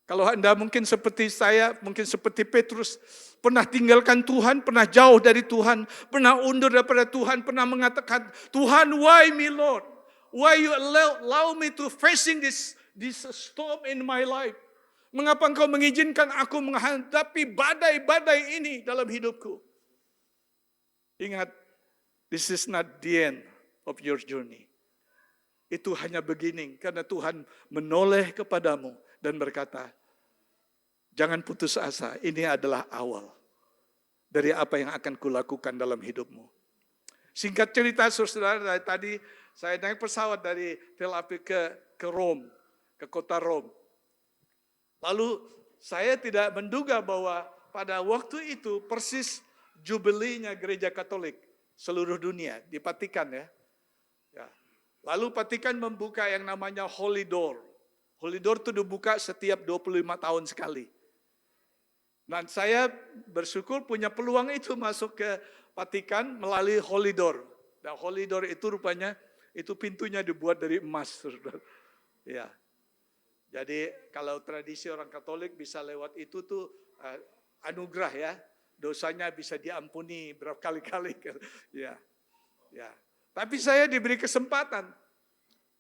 Kalau Anda mungkin seperti saya, mungkin seperti Petrus, pernah tinggalkan Tuhan, pernah jauh dari Tuhan, pernah undur daripada Tuhan, pernah mengatakan, Tuhan, why me Lord? Why you allow me to facing this storm in my life? Mengapa engkau mengizinkan aku menghadapi badai-badai ini dalam hidupku? Ingat, this is not the end of your journey. Itu hanya beginning, karena Tuhan menoleh kepadamu dan berkata, jangan putus asa, ini adalah awal dari apa yang akan kulakukan dalam hidupmu. Singkat cerita, saudara, tadi saya naik pesawat dari Tel Aviv ke Rome, ke kota Rome. Lalu saya tidak menduga bahwa pada waktu itu persis jubilinya gereja Katolik seluruh dunia di Vatikan ya. Lalu Vatikan membuka yang namanya Holy Door. Holy Door itu dibuka setiap 25 tahun sekali. Dan saya bersyukur punya peluang itu masuk ke Vatikan melalui Holy Door. Dan Holy Door itu rupanya itu pintunya dibuat dari emas. Ya. Jadi kalau tradisi orang Katolik bisa lewat itu tuh anugerah ya. Dosanya bisa diampuni berapa kali-kali. Ya. Ya. Tapi saya diberi kesempatan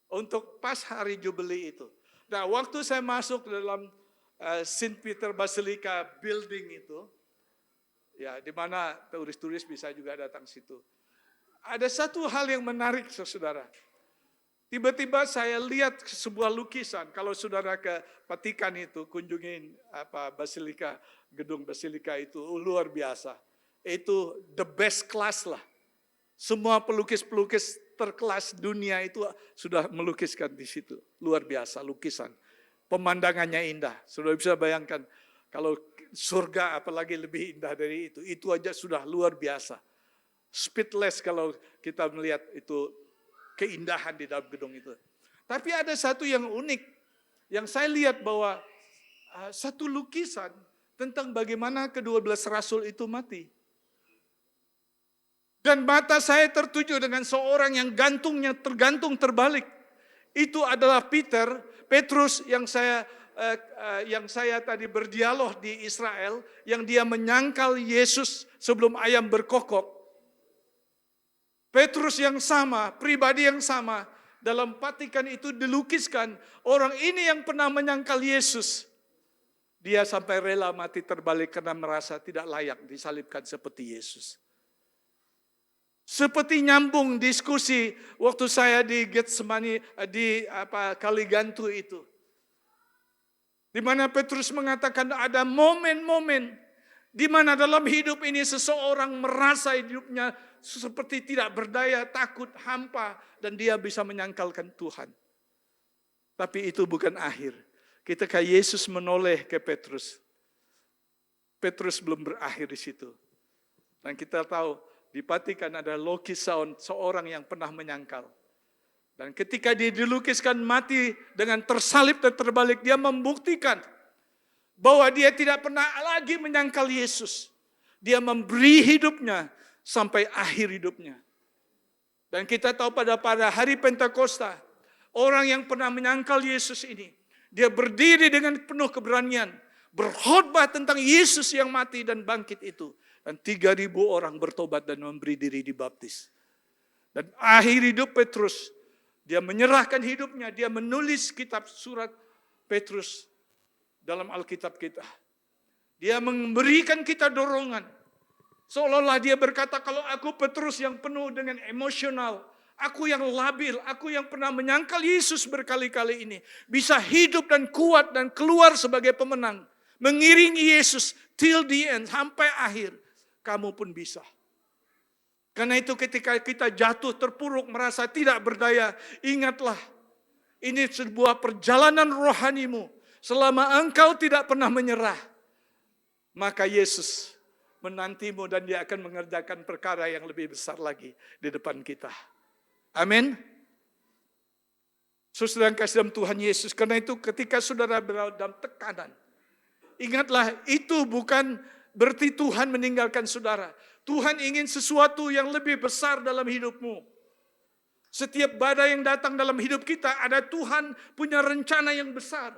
untuk pas hari Jubili itu. Nah, waktu saya masuk dalam Saint Peter Basilica building itu, ya di mana turis-turis bisa juga datang situ. Ada satu hal yang menarik, saudara. Tiba-tiba saya lihat sebuah lukisan. Kalau saudara ke Vatikan itu, kunjungin Basilika, gedung Basilika itu luar biasa. Itu the best class lah. Semua pelukis-pelukis terkelas dunia itu sudah melukiskan di situ. Luar biasa lukisan. Pemandangannya indah. Sudah bisa bayangkan kalau surga apalagi lebih indah dari itu. Itu aja sudah luar biasa. Speechless kalau kita melihat itu keindahan di dalam gedung itu. Tapi ada satu yang unik. Yang saya lihat bahwa satu lukisan tentang bagaimana ke-12 rasul itu mati. Dan mata saya tertuju dengan seorang yang gantungnya tergantung terbalik. Itu adalah Petrus yang saya tadi berdialog di Israel, yang dia menyangkal Yesus sebelum ayam berkokok. Petrus yang sama, pribadi yang sama, dalam Vatikan itu dilukiskan, orang ini yang pernah menyangkal Yesus. Dia sampai rela mati terbalik karena merasa tidak layak disalibkan seperti Yesus. Seperti nyambung diskusi waktu saya di Getsemani, di Kaligantu itu. Di mana Petrus mengatakan ada momen-momen di mana dalam hidup ini seseorang merasa hidupnya seperti tidak berdaya, takut, hampa, dan dia bisa menyangkalkan Tuhan. Tapi itu bukan akhir. Ketika Yesus menoleh ke Petrus, Petrus belum berakhir di situ. Dan kita tahu di Vatikan ada lukisan seorang yang pernah menyangkal. Dan ketika dia dilukiskan mati dengan tersalib dan terbalik, dia membuktikan bahwa dia tidak pernah lagi menyangkal Yesus. Dia memberi hidupnya sampai akhir hidupnya. Dan kita tahu pada hari Pentakosta, orang yang pernah menyangkal Yesus ini, dia berdiri dengan penuh keberanian, berkhotbah tentang Yesus yang mati dan bangkit itu. Dan 3.000 orang bertobat dan memberi diri dibaptis. Dan akhir hidup Petrus, dia menyerahkan hidupnya, dia menulis kitab surat Petrus dalam Alkitab kita. Dia memberikan kita dorongan. Seolah-olah dia berkata, kalau aku Petrus yang penuh dengan emosional, aku yang labil, aku yang pernah menyangkal Yesus berkali-kali ini, bisa hidup dan kuat dan keluar sebagai pemenang. Mengiringi Yesus till the end, sampai akhir. Kamu pun bisa. Karena itu ketika kita jatuh terpuruk, merasa tidak berdaya, ingatlah, ini sebuah perjalanan rohanimu. Selama engkau tidak pernah menyerah, maka Yesus menantimu dan dia akan mengerjakan perkara yang lebih besar lagi di depan kita. Amin. Saudara yang kasih dalam Tuhan Yesus, karena itu ketika saudara berada dalam tekanan, ingatlah itu bukan berarti Tuhan meninggalkan saudara. Tuhan ingin sesuatu yang lebih besar dalam hidupmu. Setiap badai yang datang dalam hidup kita, ada Tuhan punya rencana yang besar.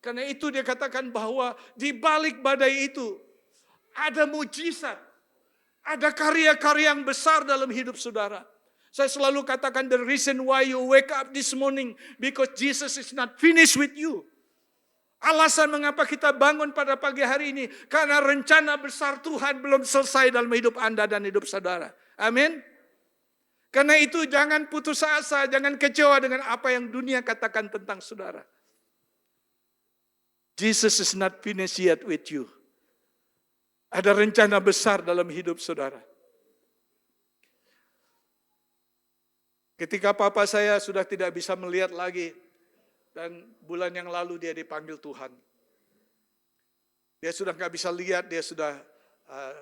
Karena itu dia katakan bahwa di balik badai itu ada mujizat. Ada karya-karya yang besar dalam hidup saudara. Saya selalu katakan the reason why you wake up this morning because Jesus is not finished with you. Alasan mengapa kita bangun pada pagi hari ini karena rencana besar Tuhan belum selesai dalam hidup Anda dan hidup saudara. Amin. Karena itu jangan putus asa, jangan kecewa dengan apa yang dunia katakan tentang saudara. Jesus is not finished yet with you. Ada rencana besar dalam hidup saudara. Ketika papa saya sudah tidak bisa melihat lagi, dan bulan yang lalu dia dipanggil Tuhan. Dia sudah nggak bisa lihat, dia sudah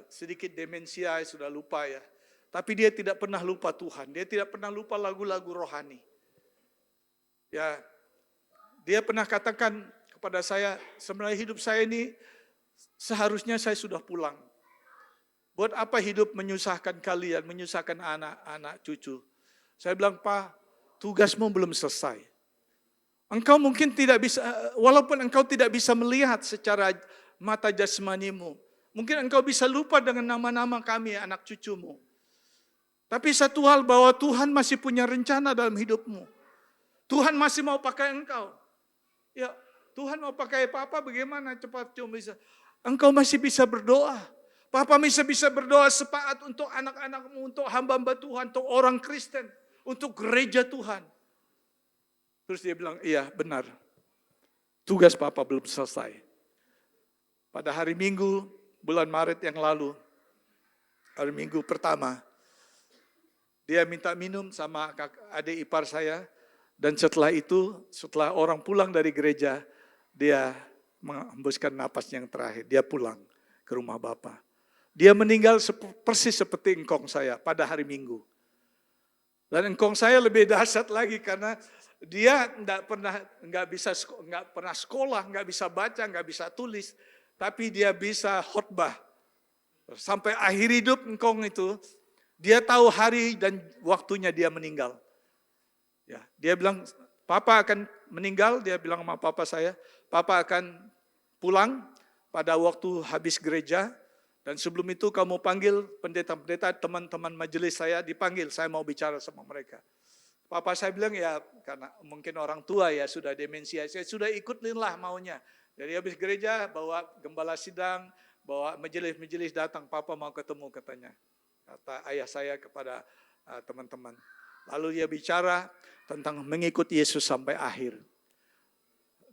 sedikit demensia, sudah lupa ya. Tapi dia tidak pernah lupa Tuhan, dia tidak pernah lupa lagu-lagu rohani. Ya, dia pernah katakan kepada saya, sebenarnya hidup saya ini seharusnya saya sudah pulang. Buat apa hidup menyusahkan kalian, menyusahkan anak-anak cucu? Saya bilang, Pak, tugasmu belum selesai. Engkau mungkin tidak bisa, walaupun engkau tidak bisa melihat secara mata jasmanimu. Mungkin engkau bisa lupa dengan nama-nama kami, anak cucumu. Tapi satu hal bahwa Tuhan masih punya rencana dalam hidupmu. Tuhan masih mau pakai engkau. Ya, Tuhan mau pakai papa bagaimana cepat cuma bisa. Engkau masih bisa berdoa. Papa masih bisa berdoa sepakat untuk anak-anakmu, untuk hamba-hamba Tuhan, untuk orang Kristen, untuk gereja Tuhan. Terus dia bilang, iya benar. Tugas Papa belum selesai. Pada hari Minggu, bulan Maret yang lalu, hari Minggu pertama, dia minta minum sama adik ipar saya. Dan setelah itu, setelah orang pulang dari gereja, dia menghembuskan napas yang terakhir. Dia pulang ke rumah Bapak. Dia meninggal persis seperti engkong saya pada hari Minggu. Dan engkong saya lebih dahsyat lagi karena dia nggak pernah sekolah, nggak bisa baca, nggak bisa tulis, tapi dia bisa khotbah. Sampai akhir hidup engkong itu, dia tahu hari dan waktunya dia meninggal. Ya, dia bilang, Papa akan meninggal, dia bilang sama papa saya, papa akan pulang pada waktu habis gereja, dan sebelum itu kamu panggil pendeta-pendeta, teman-teman majelis saya dipanggil, saya mau bicara sama mereka. Papa saya bilang ya karena mungkin orang tua ya sudah demensia, saya sudah ikutin lah maunya. Jadi habis gereja bawa gembala sidang, bawa majelis-majelis datang, papa mau ketemu katanya. Kata ayah saya kepada teman-teman. Lalu dia bicara tentang mengikut Yesus sampai akhir.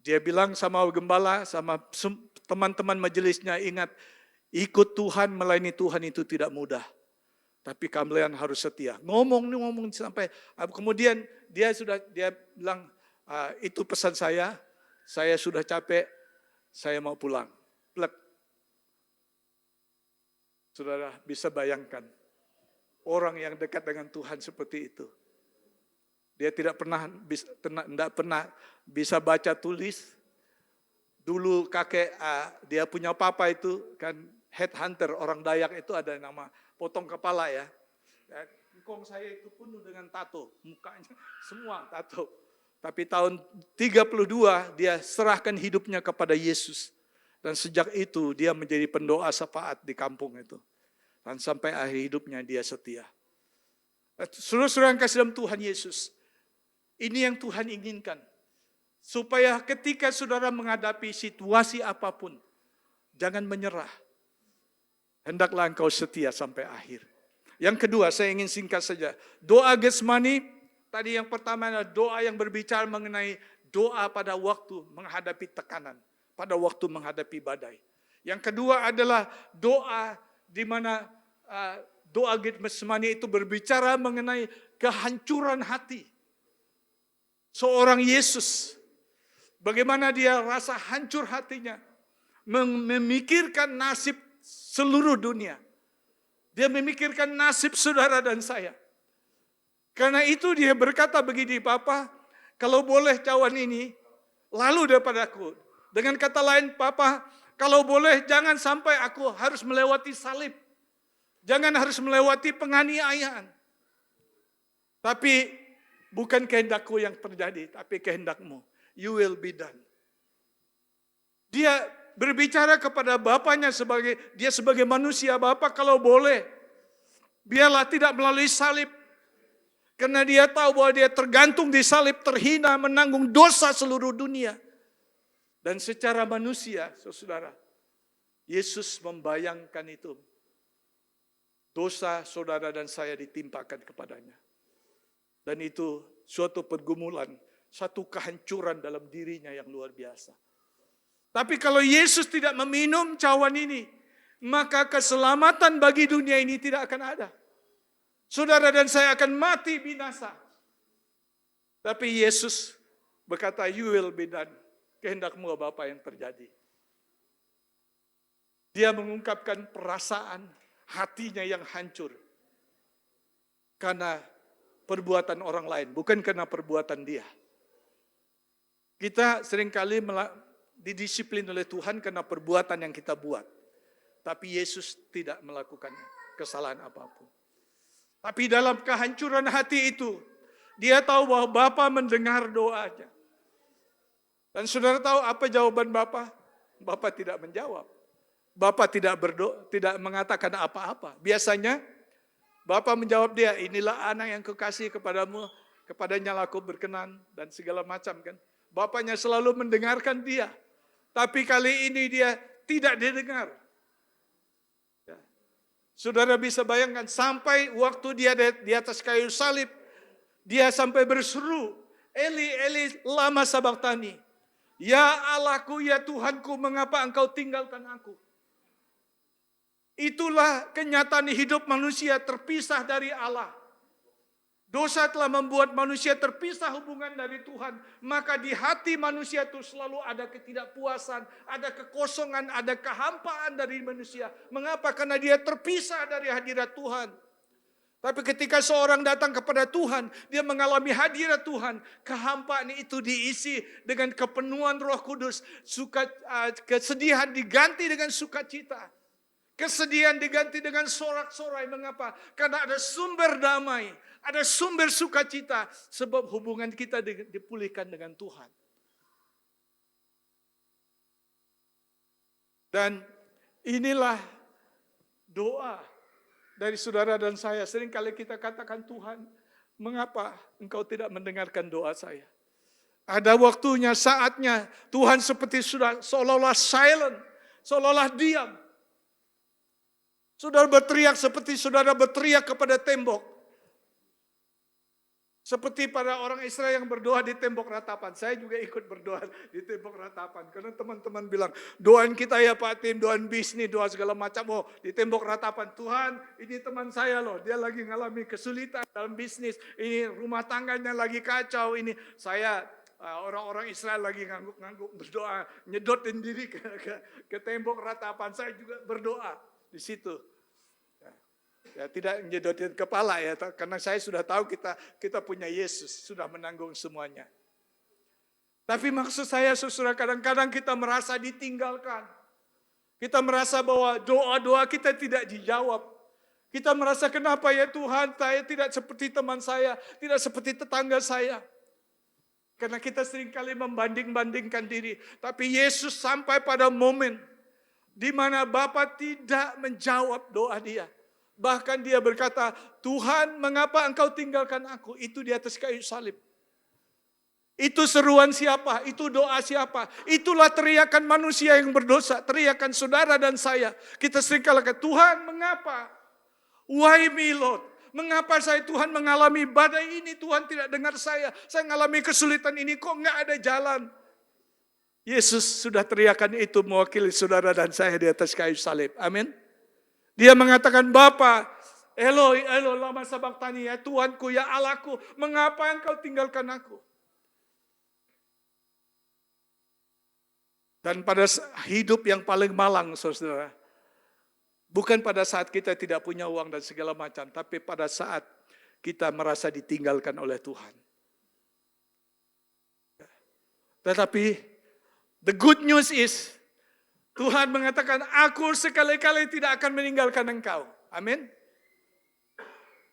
Dia bilang sama gembala, sama teman-teman majelisnya, ingat, ikut Tuhan, melayani Tuhan itu tidak mudah. Tapi kalian harus setia. Ngomong sampai, kemudian dia bilang, itu pesan saya sudah capek, saya mau pulang. Plek. Saudara bisa bayangkan, orang yang dekat dengan Tuhan seperti itu. Dia tidak pernah bisa baca tulis. Dulu kakek dia punya papa itu kan headhunter, orang Dayak itu ada nama potong kepala ya. Engkong saya itu penuh dengan tato, mukanya semua tato. Tapi tahun 32 dia serahkan hidupnya kepada Yesus. Dan sejak itu dia menjadi pendoa syafaat di kampung itu. Dan sampai akhir hidupnya dia setia. Saudara-saudara yang kasih dalam Tuhan Yesus, ini yang Tuhan inginkan. Supaya ketika saudara menghadapi situasi apapun, jangan menyerah. Hendaklah engkau setia sampai akhir. Yang kedua, saya ingin singkat saja. Doa Getsemani, tadi yang pertama adalah doa yang berbicara mengenai doa pada waktu menghadapi tekanan, pada waktu menghadapi badai. Yang kedua adalah doa di mana doa Getsemani itu berbicara mengenai kehancuran hati. Seorang Yesus, bagaimana dia rasa hancur hatinya, memikirkan nasib seluruh dunia. Dia memikirkan nasib saudara dan saya. Karena itu dia berkata begini, Papa, kalau boleh cawan ini lalu daripadaku. Dengan kata lain, Papa, kalau boleh jangan sampai aku harus melewati salib. Jangan harus melewati penganiayaan. Tapi bukan kehendakku yang terjadi, tapi kehendakmu. You will be done. Dia berbicara kepada bapaknya sebagai manusia. Bapak kalau boleh, biarlah tidak melalui salib. Karena dia tahu bahwa dia tergantung di salib, terhina, menanggung dosa seluruh dunia. Dan secara manusia, saudara, Yesus membayangkan itu. Dosa saudara dan saya ditimpakan kepadanya. Dan itu suatu pergumulan, satu kehancuran dalam dirinya yang luar biasa. Tapi kalau Yesus tidak meminum cawan ini, maka keselamatan bagi dunia ini tidak akan ada. Saudara dan saya akan mati binasa. Tapi Yesus berkata, you will be done. Kehendakmu Bapa yang terjadi. Dia mengungkapkan perasaan hatinya yang hancur. Karena perbuatan orang lain, bukan karena perbuatan dia. Kita seringkali didisiplin oleh Tuhan karena perbuatan yang kita buat. Tapi Yesus tidak melakukan kesalahan apapun. Tapi dalam kehancuran hati itu, dia tahu bahwa Bapa mendengar doanya. Dan saudara tahu apa jawaban Bapa? Bapa tidak menjawab. Bapa tidak mengatakan apa-apa. Biasanya Bapa menjawab dia, inilah anak yang kukasihi kepadamu, kepadanya lah aku berkenan, dan segala macam kan. Bapaknya selalu mendengarkan dia. Tapi kali ini dia tidak didengar. Ya. Saudara bisa bayangkan, sampai waktu dia di atas kayu salib, dia sampai berseru, Eli, Eli, lama sabachthani. Ya Allahku, ya Tuhanku, mengapa engkau tinggalkan aku? Itulah kenyataan hidup manusia terpisah dari Allah. Dosa telah membuat manusia terpisah hubungan dari Tuhan. Maka di hati manusia itu selalu ada ketidakpuasan, ada kekosongan, ada kehampaan dari manusia. Mengapa? Karena dia terpisah dari hadirat Tuhan. Tapi ketika seorang datang kepada Tuhan, dia mengalami hadirat Tuhan. Kehampaan itu diisi dengan kepenuhan Roh Kudus. Kesedihan diganti dengan sukacita. Kesedihan diganti dengan sorak-sorai. Mengapa? Karena ada sumber damai. ada sumber sukacita sebab hubungan kita dipulihkan dengan Tuhan. Dan inilah doa dari saudara dan saya. Seringkali kita katakan, Tuhan, mengapa Engkau tidak mendengarkan doa saya? Ada waktunya, saatnya Tuhan seperti sudah seolah-olah silent, seolah-olah diam. Saudara berteriak seperti saudara berteriak kepada tembok. Seperti para orang Israel yang berdoa di tembok ratapan. Saya juga ikut berdoa di tembok ratapan. Karena teman-teman bilang, doain kita ya Pak Tim, doain bisnis, doa segala macam. Oh, di tembok ratapan. Tuhan, ini teman saya loh. Dia lagi ngalami kesulitan dalam bisnis. Ini rumah tangganya lagi kacau. Ini saya, orang-orang Israel lagi ngangguk-ngangguk berdoa. Nyedotin diri ke tembok ratapan. Saya juga berdoa di situ. Ya, tidak menyedotin kepala ya, karena saya sudah tahu kita punya Yesus, sudah menanggung semuanya. Tapi maksud saya, saudara, kadang-kadang kita merasa ditinggalkan. Kita merasa bahwa doa-doa kita tidak dijawab. Kita merasa, kenapa ya Tuhan, saya tidak seperti teman saya, tidak seperti tetangga saya. Karena kita seringkali membanding-bandingkan diri. Tapi Yesus sampai pada momen di mana Bapa tidak menjawab doa dia. Bahkan dia berkata, Tuhan, mengapa engkau tinggalkan aku? Itu di atas kayu salib. Itu seruan siapa? Itu doa siapa? Itulah teriakan manusia yang berdosa. Teriakan saudara dan saya. Kita sering katakan, Tuhan, mengapa? Why me, Lord? Mengapa saya, Tuhan, mengalami badai ini? Tuhan tidak dengar saya. Saya mengalami kesulitan ini. Kok enggak ada jalan? Yesus sudah teriakan itu mewakili saudara dan saya di atas kayu salib. Amin. Dia mengatakan, Bapa, Eloi, Eloi, lama sabachthani, ya Tuhanku, ya Allahku, mengapa engkau tinggalkan aku? Dan pada hidup yang paling malang, saudara, bukan pada saat kita tidak punya uang dan segala macam, tapi pada saat kita merasa ditinggalkan oleh Tuhan. Tetapi, the good news is, Tuhan mengatakan, aku sekali-kali tidak akan meninggalkan engkau. Amin.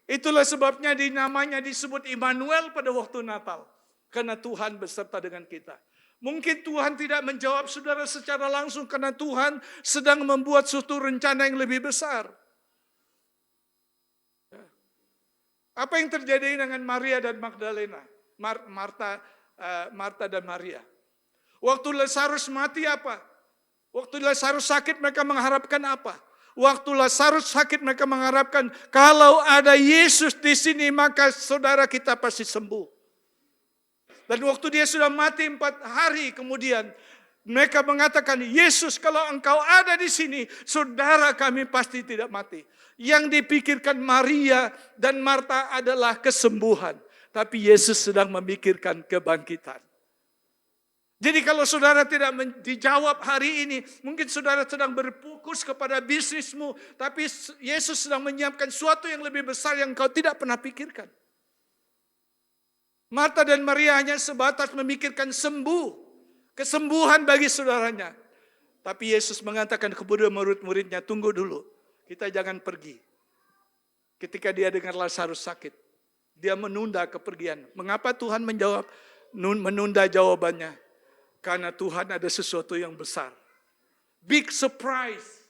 Itulah sebabnya namanya disebut Immanuel pada waktu Natal. Karena Tuhan beserta dengan kita. Mungkin Tuhan tidak menjawab saudara secara langsung karena Tuhan sedang membuat suatu rencana yang lebih besar. Apa yang terjadi dengan Maria dan Magdalena? Marta dan Maria. Waktu Lazarus mati apa? Waktu Lazarus sakit mereka mengharapkan apa? Waktu Lazarus sakit mereka mengharapkan kalau ada Yesus di sini maka saudara kita pasti sembuh. Dan waktu dia sudah mati 4 hari kemudian mereka mengatakan, Yesus kalau engkau ada di sini saudara kami pasti tidak mati. Yang dipikirkan Maria dan Marta adalah kesembuhan. Tapi Yesus sedang memikirkan kebangkitan. Jadi kalau saudara tidak dijawab hari ini, mungkin saudara sedang berfokus kepada bisnismu, tapi Yesus sedang menyiapkan sesuatu yang lebih besar yang kau tidak pernah pikirkan. Marta dan Maria hanya sebatas memikirkan kesembuhan bagi saudaranya. Tapi Yesus mengatakan kepada murid-muridnya, tunggu dulu, kita jangan pergi. Ketika dia dengar Lazarus sakit, dia menunda kepergian. Mengapa Tuhan menunda jawabannya? Karena Tuhan ada sesuatu yang besar. Big surprise.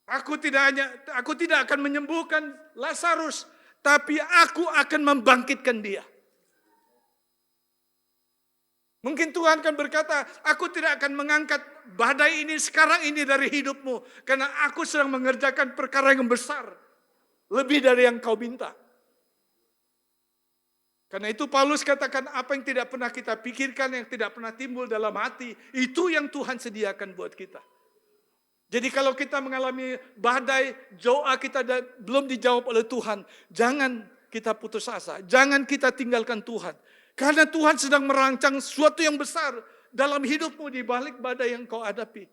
Aku tidak akan menyembuhkan Lazarus, tapi aku akan membangkitkan dia. Mungkin Tuhan akan berkata, aku tidak akan mengangkat badai ini sekarang ini dari hidupmu. Karena aku sedang mengerjakan perkara yang besar. Lebih dari yang kau minta. Karena itu Paulus katakan apa yang tidak pernah kita pikirkan, yang tidak pernah timbul dalam hati, itu yang Tuhan sediakan buat kita. Jadi kalau kita mengalami badai, doa kita belum dijawab oleh Tuhan, jangan kita putus asa, jangan kita tinggalkan Tuhan. Karena Tuhan sedang merancang sesuatu yang besar dalam hidupmu di balik badai yang kau hadapi.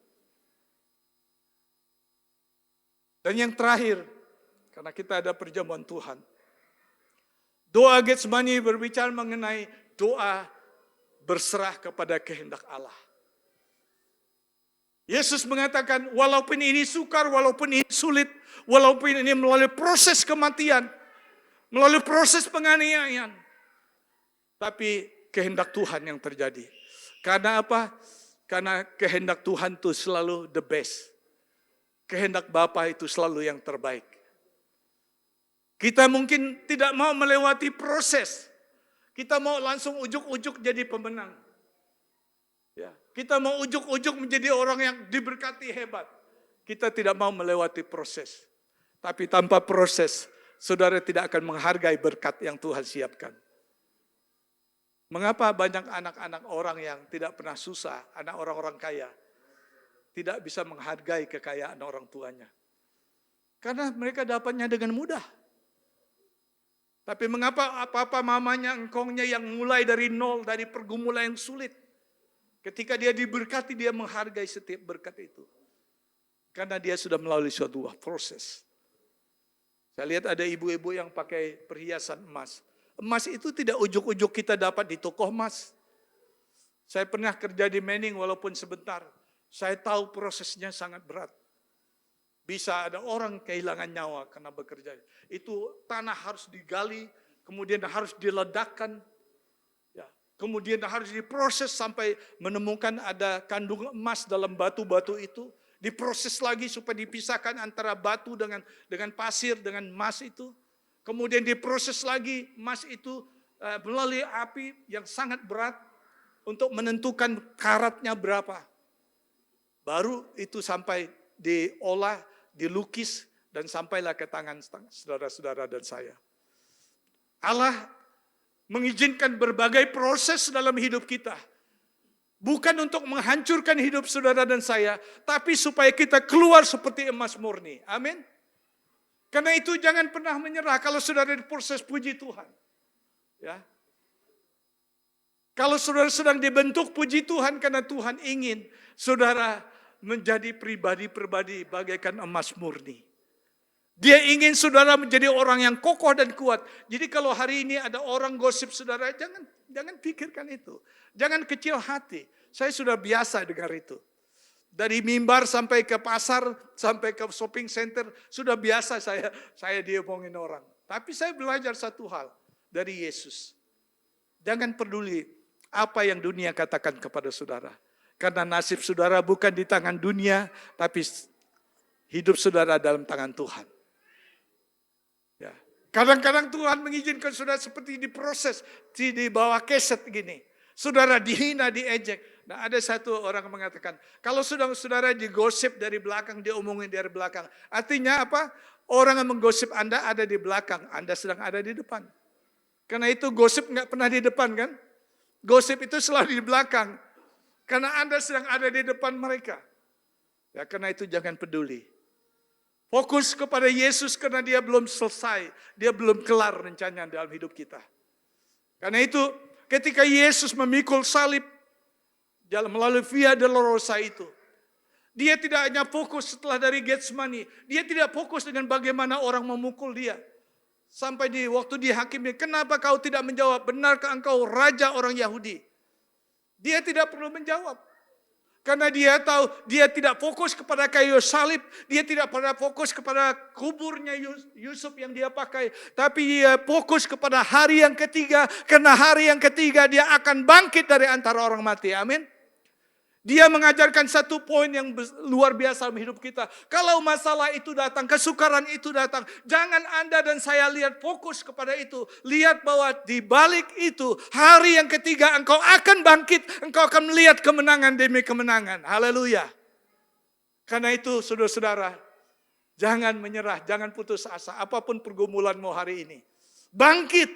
Dan yang terakhir, karena kita ada perjamuan Tuhan. Doa Getsemani berbicara mengenai doa berserah kepada kehendak Allah. Yesus mengatakan, walaupun ini sukar, walaupun ini sulit, walaupun ini melalui proses kematian, melalui proses penganiayaan. Tapi kehendak Tuhan yang terjadi. Karena apa? Karena kehendak Tuhan itu selalu the best. Kehendak Bapa itu selalu yang terbaik. Kita mungkin tidak mau melewati proses. Kita mau langsung ujuk-ujuk jadi pemenang. Ya, kita mau ujuk-ujuk menjadi orang yang diberkati hebat. Kita tidak mau melewati proses. Tapi tanpa proses, saudara tidak akan menghargai berkat yang Tuhan siapkan. Mengapa banyak anak-anak orang yang tidak pernah susah, anak orang-orang kaya, tidak bisa menghargai kekayaan orang tuanya? Karena mereka dapatnya dengan mudah. Tapi mengapa apa-apa mamanya, engkongnya yang mulai dari nol, dari pergumulan yang sulit. Ketika dia diberkati, dia menghargai setiap berkat itu. Karena dia sudah melalui suatu proses. Saya lihat ada ibu-ibu yang pakai perhiasan emas. Emas itu tidak ujuk-ujuk kita dapat di toko emas. Saya pernah kerja di Mening walaupun sebentar. Saya tahu prosesnya sangat berat. Bisa ada orang kehilangan nyawa karena bekerja. Itu tanah harus digali, kemudian harus diledakkan, ya, kemudian harus diproses sampai menemukan ada kandungan emas dalam batu-batu itu. Diproses lagi supaya dipisahkan antara batu dengan pasir, dengan emas itu. Kemudian diproses lagi emas itu melalui api yang sangat berat untuk menentukan karatnya berapa. Baru itu sampai diolah, dilukis, dan sampailah ke tangan saudara-saudara dan saya. Allah mengizinkan berbagai proses dalam hidup kita. Bukan untuk menghancurkan hidup saudara dan saya, tapi supaya kita keluar seperti emas murni. Amin. Karena itu jangan pernah menyerah kalau saudara diproses, puji Tuhan. Ya. Kalau saudara sedang dibentuk, puji Tuhan karena Tuhan ingin saudara menjadi pribadi-pribadi bagaikan emas murni. Dia ingin saudara menjadi orang yang kokoh dan kuat. Jadi kalau hari ini ada orang gosip saudara, jangan pikirkan itu. Jangan kecil hati. Saya sudah biasa dengar itu. Dari mimbar sampai ke pasar, sampai ke shopping center, sudah biasa saya diomongin orang. Tapi saya belajar satu hal dari Yesus. Jangan peduli apa yang dunia katakan kepada saudara. Karena nasib saudara bukan di tangan dunia, tapi hidup saudara dalam tangan Tuhan. Ya. Kadang-kadang Tuhan mengizinkan saudara seperti diproses, di bawah keset gini. Saudara dihina, diejek. Nah, ada satu orang mengatakan, kalau saudara digosip dari belakang, diomongin dari belakang. Artinya apa? Orang yang menggosip Anda ada di belakang, Anda sedang ada di depan. Karena itu gosip nggak pernah di depan kan? Gosip itu selalu di belakang. Karena Anda sedang ada di depan mereka. Ya, karena itu jangan peduli. Fokus kepada Yesus karena dia belum selesai. Dia belum kelar rencananya dalam hidup kita. Karena itu ketika Yesus memikul salib melalui Via Dolorosa itu. Dia tidak hanya fokus setelah dari Getsemani. Dia tidak fokus dengan bagaimana orang memukul dia. Sampai di waktu dihakimi, kenapa kau tidak menjawab? Benarkah engkau raja orang Yahudi? Dia tidak perlu menjawab. Karena dia tahu, dia tidak fokus kepada kayu salib. Dia tidak pernah fokus kepada kuburnya Yusuf yang dia pakai. Tapi dia fokus kepada hari yang ketiga. Karena hari yang ketiga dia akan bangkit dari antara orang mati. Amin. Dia mengajarkan satu poin yang luar biasa dalam hidup kita. Kalau masalah itu datang, kesukaran itu datang, jangan Anda dan saya lihat fokus kepada itu. Lihat bahwa di balik itu, hari yang ketiga engkau akan bangkit, engkau akan melihat kemenangan demi kemenangan. Haleluya. Karena itu saudara-saudara, jangan menyerah, jangan putus asa. Apapun pergumulanmu hari ini. Bangkit,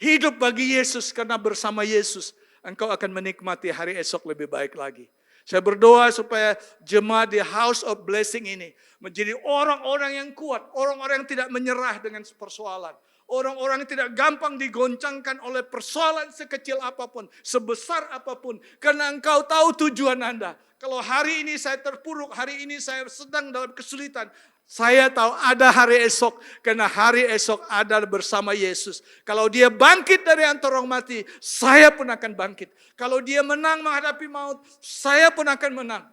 hidup bagi Yesus karena bersama Yesus engkau akan menikmati hari esok lebih baik lagi. Saya berdoa supaya jemaat di House of Blessing ini menjadi orang-orang yang kuat, orang-orang yang tidak menyerah dengan persoalan. Orang-orang yang tidak gampang digoncangkan oleh persoalan sekecil apapun, sebesar apapun. Karena engkau tahu tujuan Anda. Kalau hari ini saya terpuruk, hari ini saya sedang dalam kesulitan, saya tahu ada hari esok, karena hari esok ada bersama Yesus. Kalau dia bangkit dari antara orang mati, saya pun akan bangkit. Kalau dia menang menghadapi maut, saya pun akan menang.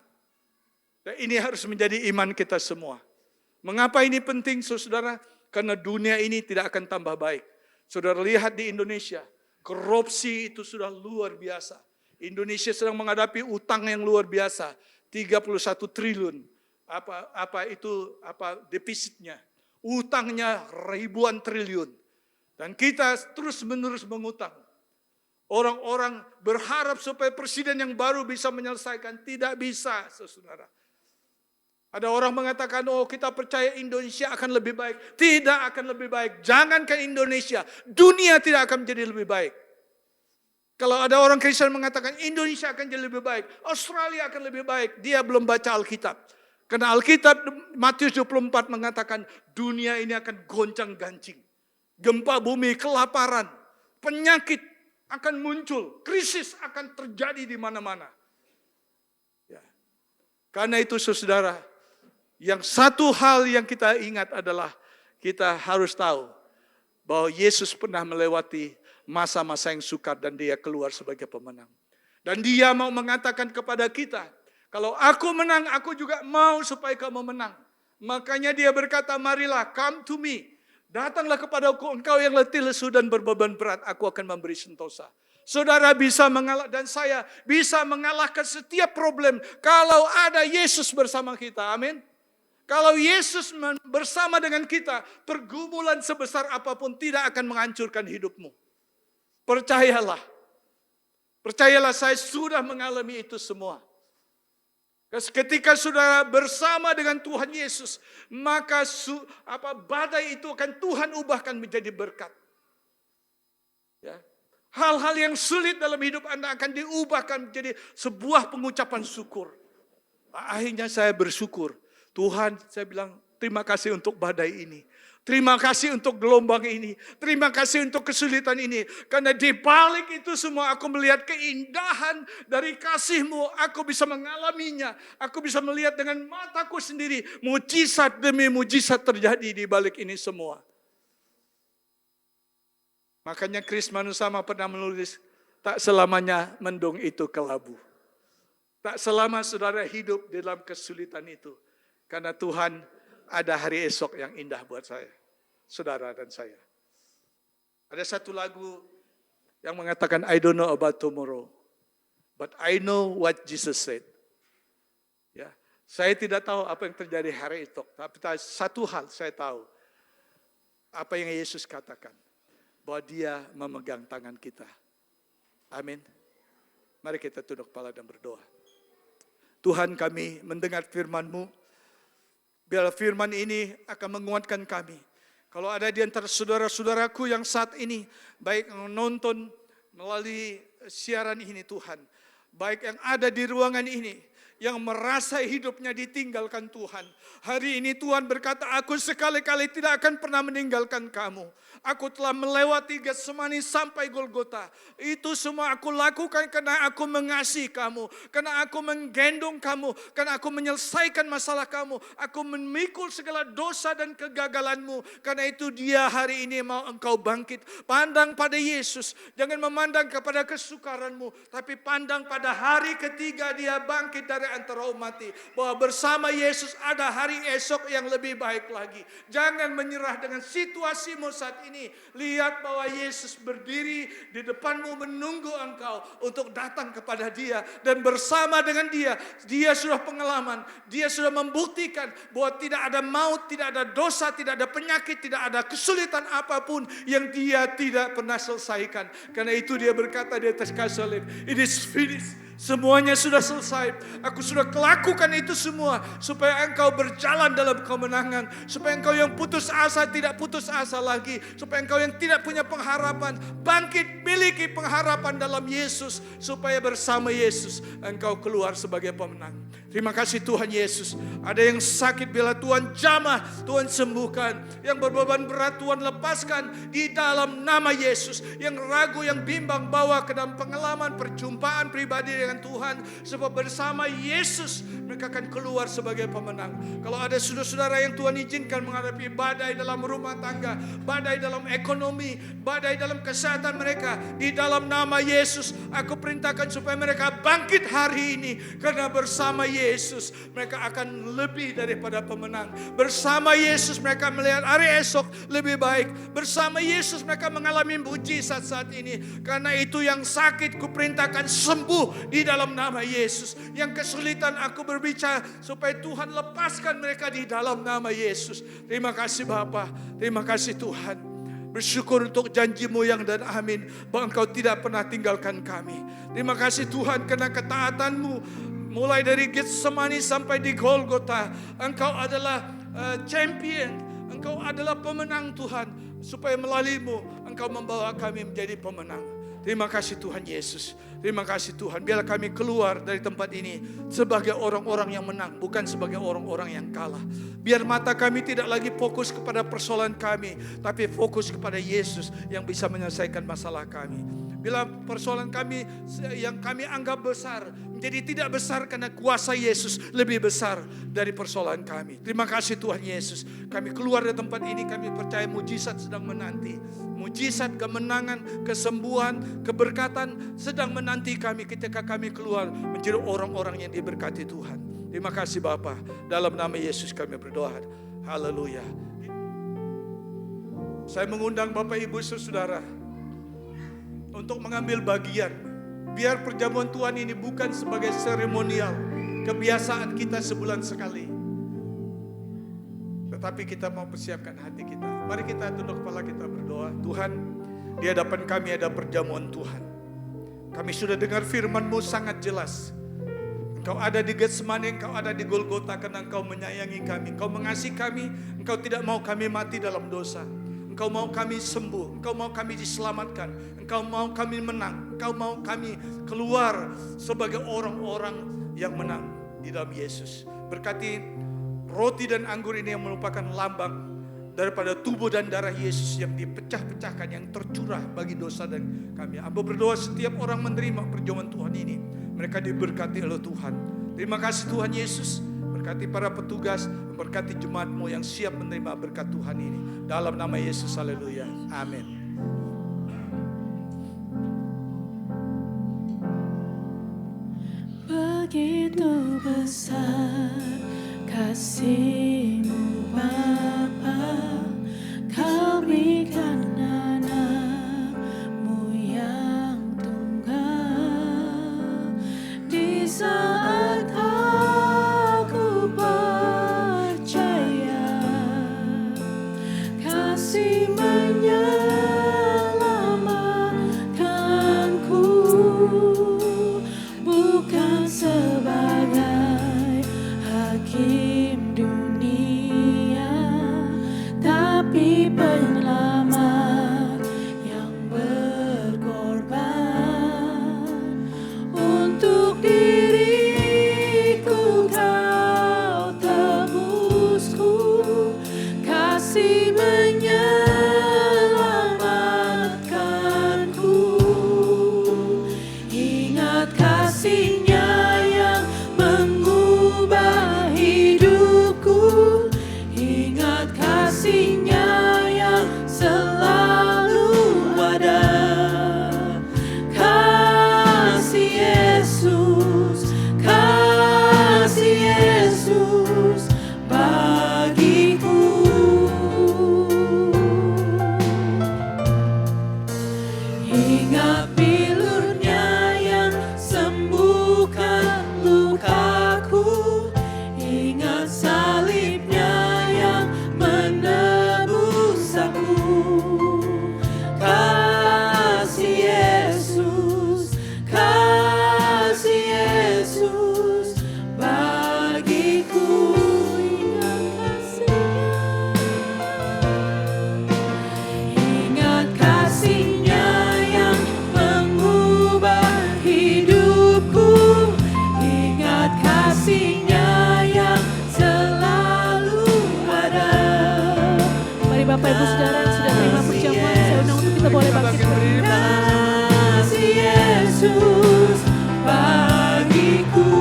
Dan ini harus menjadi iman kita semua. Mengapa ini penting, saudara? Karena dunia ini tidak akan tambah baik. Saudara lihat di Indonesia, korupsi itu sudah luar biasa. Indonesia sedang menghadapi utang yang luar biasa, 31 triliun. Apa defisitnya? Utangnya ribuan triliun. Dan kita terus-menerus mengutang. Orang-orang berharap supaya presiden yang baru bisa menyelesaikan. Tidak bisa, saudara. Ada orang mengatakan, oh kita percaya Indonesia akan lebih baik. Tidak akan lebih baik. Jangankan Indonesia, dunia tidak akan menjadi lebih baik. Kalau ada orang Kristen mengatakan Indonesia akan jadi lebih baik, Australia akan lebih baik, dia belum baca Alkitab. Karena Alkitab Matius 24 mengatakan dunia ini akan goncang-gancing. Gempa bumi, kelaparan, penyakit akan muncul, krisis akan terjadi di mana-mana. Ya. Karena itu saudara, yang satu hal yang kita ingat adalah kita harus tahu bahwa Yesus pernah melewati masa-masa yang sukar dan dia keluar sebagai pemenang. Dan dia mau mengatakan kepada kita, kalau aku menang, aku juga mau supaya kamu menang. Makanya dia berkata, marilah, come to me. Datanglah kepadaku engkau yang letih lesu dan berbeban berat, aku akan memberi sentosa. Saudara bisa mengalah dan saya bisa mengalahkan setiap problem kalau ada Yesus bersama kita. Amin. Kalau Yesus bersama dengan kita, pergumulan sebesar apapun tidak akan menghancurkan hidupmu. Percayalah. Percayalah, saya sudah mengalami itu semua. Ketika saudara bersama dengan Tuhan Yesus, maka badai itu akan Tuhan ubahkan menjadi berkat. Ya. Hal-hal yang sulit dalam hidup Anda akan diubahkan menjadi sebuah pengucapan syukur. Akhirnya saya bersyukur. Tuhan, saya bilang terima kasih untuk badai ini. Terima kasih untuk gelombang ini. Terima kasih untuk kesulitan ini. Karena di balik itu semua aku melihat keindahan dari kasih-Mu. Aku bisa mengalaminya. Aku bisa melihat dengan mataku sendiri. Mujizat demi mujizat terjadi di balik ini semua. Makanya Chris Manusama pernah menulis, tak selamanya mendung itu kelabu. Tak selama saudara hidup dalam kesulitan itu. Karena Tuhan ada hari esok yang indah buat saya, saudara dan saya. Ada satu lagu yang mengatakan, I don't know about tomorrow, but I know what Jesus said. Ya, saya tidak tahu apa yang terjadi hari esok, tapi satu hal saya tahu, apa yang Yesus katakan, bahwa Dia memegang tangan kita. Amin. Mari kita tunduk kepala dan berdoa. Tuhan, kami mendengar firman-Mu. Biar firman ini akan menguatkan kami. Kalau ada di antara saudara-saudaraku yang saat ini, baik yang menonton melalui siaran ini Tuhan, baik yang ada di ruangan ini, yang merasa hidupnya ditinggalkan Tuhan. Hari ini Tuhan berkata, aku sekali-kali tidak akan pernah meninggalkan kamu. Aku telah melewati Getsemani sampai Golgota. Itu semua aku lakukan karena aku mengasihi kamu. Karena aku menggendong kamu. Karena aku menyelesaikan masalah kamu. Aku memikul segala dosa dan kegagalanmu. Karena itu Dia hari ini mau engkau bangkit. Pandang pada Yesus. Jangan memandang kepada kesukaranmu. Tapi pandang pada hari ketiga Dia bangkit dari antara umat mati. Bahwa bersama Yesus ada hari esok yang lebih baik lagi. Jangan menyerah dengan situasimu saat ini. Lihat bahwa Yesus berdiri di depanmu menunggu engkau untuk datang kepada Dia. Dan bersama dengan Dia, Dia sudah pengalaman. Dia sudah membuktikan bahwa tidak ada maut, tidak ada dosa, tidak ada penyakit, tidak ada kesulitan apapun yang Dia tidak pernah selesaikan. Karena itu Dia berkata di atas kayu salib, it is finished. Semuanya sudah selesai. Aku sudah lakukan itu semua supaya engkau berjalan dalam kemenangan. Supaya engkau yang putus asa tidak putus asa lagi. Supaya engkau yang tidak punya pengharapan bangkit miliki pengharapan dalam Yesus. Supaya bersama Yesus engkau keluar sebagai pemenang. Terima kasih Tuhan Yesus. Ada yang sakit bila Tuhan jamah, Tuhan sembuhkan. Yang berbeban berat Tuhan lepaskan di dalam nama Yesus. Yang ragu, yang bimbang bawa ke dalam pengalaman perjumpaan pribadi dengan Tuhan. Sebab bersama Yesus mereka akan keluar sebagai pemenang. Kalau ada saudara-saudara yang Tuhan izinkan menghadapi badai dalam rumah tangga, badai dalam ekonomi, badai dalam kesehatan mereka, di dalam nama Yesus aku perintahkan supaya mereka bangkit hari ini. Karena bersama Yesus mereka akan lebih daripada pemenang. Bersama Yesus mereka melihat hari esok lebih baik. Bersama Yesus mereka mengalami mujizat saat ini. Karena itu yang sakit kuperintahkan sembuh di dalam nama Yesus. Yang kesulitan aku berbicara supaya Tuhan lepaskan mereka di dalam nama Yesus. Terima kasih Bapa, terima kasih Tuhan. Bersyukur untuk janji moyang dan amin bahwa Engkau tidak pernah tinggalkan kami. Terima kasih Tuhan karena ketaatanmu mulai dari Getsemani sampai di Golgota. Engkau adalah champion, Engkau adalah pemenang Tuhan. Supaya melalimu Engkau membawa kami menjadi pemenang. Terima kasih Tuhan Yesus. Terima kasih Tuhan. Biarlah kami keluar dari tempat ini sebagai orang-orang yang menang, bukan sebagai orang-orang yang kalah. Biar mata kami tidak lagi fokus kepada persoalan kami, tapi fokus kepada Yesus yang bisa menyelesaikan masalah kami. Bila persoalan kami yang kami anggap besar menjadi tidak besar karena kuasa Yesus lebih besar dari persoalan kami. Terima kasih Tuhan Yesus. Kami keluar dari tempat ini, kami percaya mujizat sedang menanti. Mujizat, kemenangan, kesembuhan, keberkatan sedang menanti kami ketika kami keluar menjadi orang-orang yang diberkati Tuhan. Terima kasih Bapa. Dalam nama Yesus kami berdoa. Haleluya. Saya mengundang Bapak Ibu Saudara untuk mengambil bagian. Biar perjamuan Tuhan ini bukan sebagai seremonial, kebiasaan kita sebulan sekali. Tetapi kita mau persiapkan hati kita. Mari kita tunduk kepala, kita berdoa. Tuhan, di hadapan kami ada perjamuan Tuhan. Kami sudah dengar firman-Mu sangat jelas. Engkau ada di Getsemani, Engkau ada di Golgota karena Engkau menyayangi kami. Engkau mengasihi kami, Engkau tidak mau kami mati dalam dosa. Engkau mau kami sembuh, Engkau mau kami diselamatkan, Engkau mau kami menang, Engkau mau kami keluar sebagai orang-orang yang menang di dalam Yesus. Berkati roti dan anggur ini yang merupakan lambang daripada tubuh dan darah Yesus yang dipecah-pecahkan, yang tercurah bagi dosa dan kami. Hamba berdoa setiap orang menerima perjamuan Tuhan ini, mereka diberkati oleh Tuhan. Terima kasih Tuhan Yesus. Berkati para petugas, berkati jemaat-Mu yang siap menerima berkat Tuhan ini. Dalam nama Yesus, haleluya. Amin. Begitu besar kasih-Mu Bapa, Kau berikan anak-Mu yang tunggal. Di saat aku percaya, kasih menyelamatkanku, bukan sebagai hakim dunia, tapi penyelamat yang berkorban untuk diriku. Kau tebusku, kasih menyelamatkanku. Ingat kasih-Nya yang mengubah hidupku. Ingat kasih-Nya yang selalu ada. Kasih Yesus, kasih Yesus bagiku. Ingat bilur-Nya yang sembuhkan lukaku. Ingat salib-Nya yang menebus aku. Kasih Yesus, kasih Yesus bagiku. Ingat kasih-Nya yang mengubah hidupku. Ingat kasih-Nya yang selalu ada. Mari Bapak Ibu Saudara yang sudah terima perjamuan, saya undang untuk kita boleh bangkit berdiri. Kasih Yesus bagiku.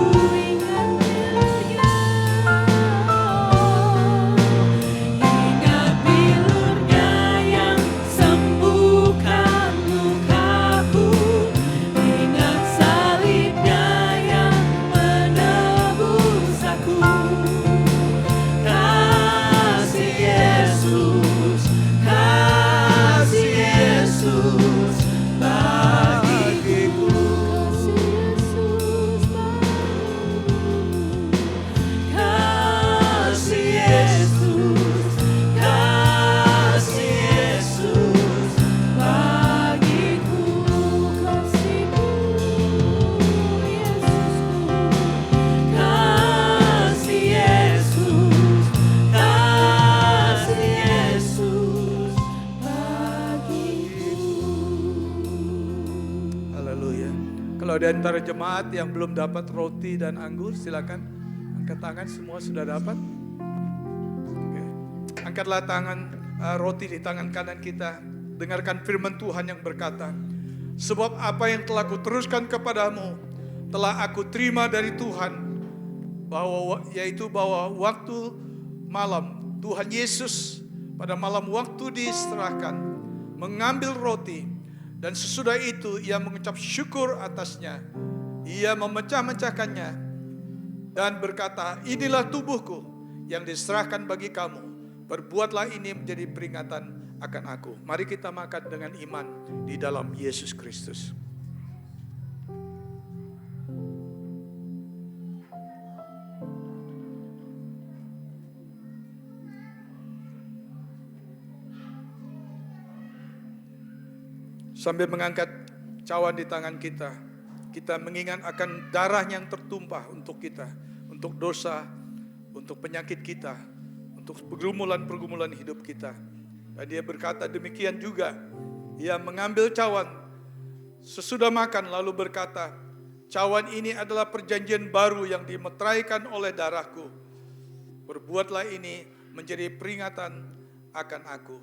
Ingat bilur-Nya yang sembuhkan lukaku. Ingat salib-Nya yang menebus Di antara jemaat yang belum dapat roti dan anggur, silakan angkat tangan. Semua sudah dapat? Oke. Angkatlah tangan, roti di tangan kanan kita. Dengarkan firman Tuhan yang berkata, sebab apa yang telah kuteruskan kepadamu telah aku terima dari Tuhan, yaitu bahwa waktu malam Tuhan Yesus pada malam waktu diserahkan mengambil roti, dan sesudah itu ia mengucap syukur atasnya, ia memecah-mecahkannya dan berkata, inilah tubuhku yang diserahkan bagi kamu, perbuatlah ini menjadi peringatan akan aku. Mari kita makan dengan iman di dalam Yesus Kristus. Sambil mengangkat cawan di tangan kita, kita mengingat akan darah yang tertumpah untuk kita, untuk dosa, untuk penyakit kita, untuk pergumulan-pergumulan hidup kita. Dan dia berkata demikian juga, ia mengambil cawan sesudah makan lalu berkata, cawan ini adalah perjanjian baru yang dimeteraikan oleh darahku. Berbuatlah ini menjadi peringatan akan aku.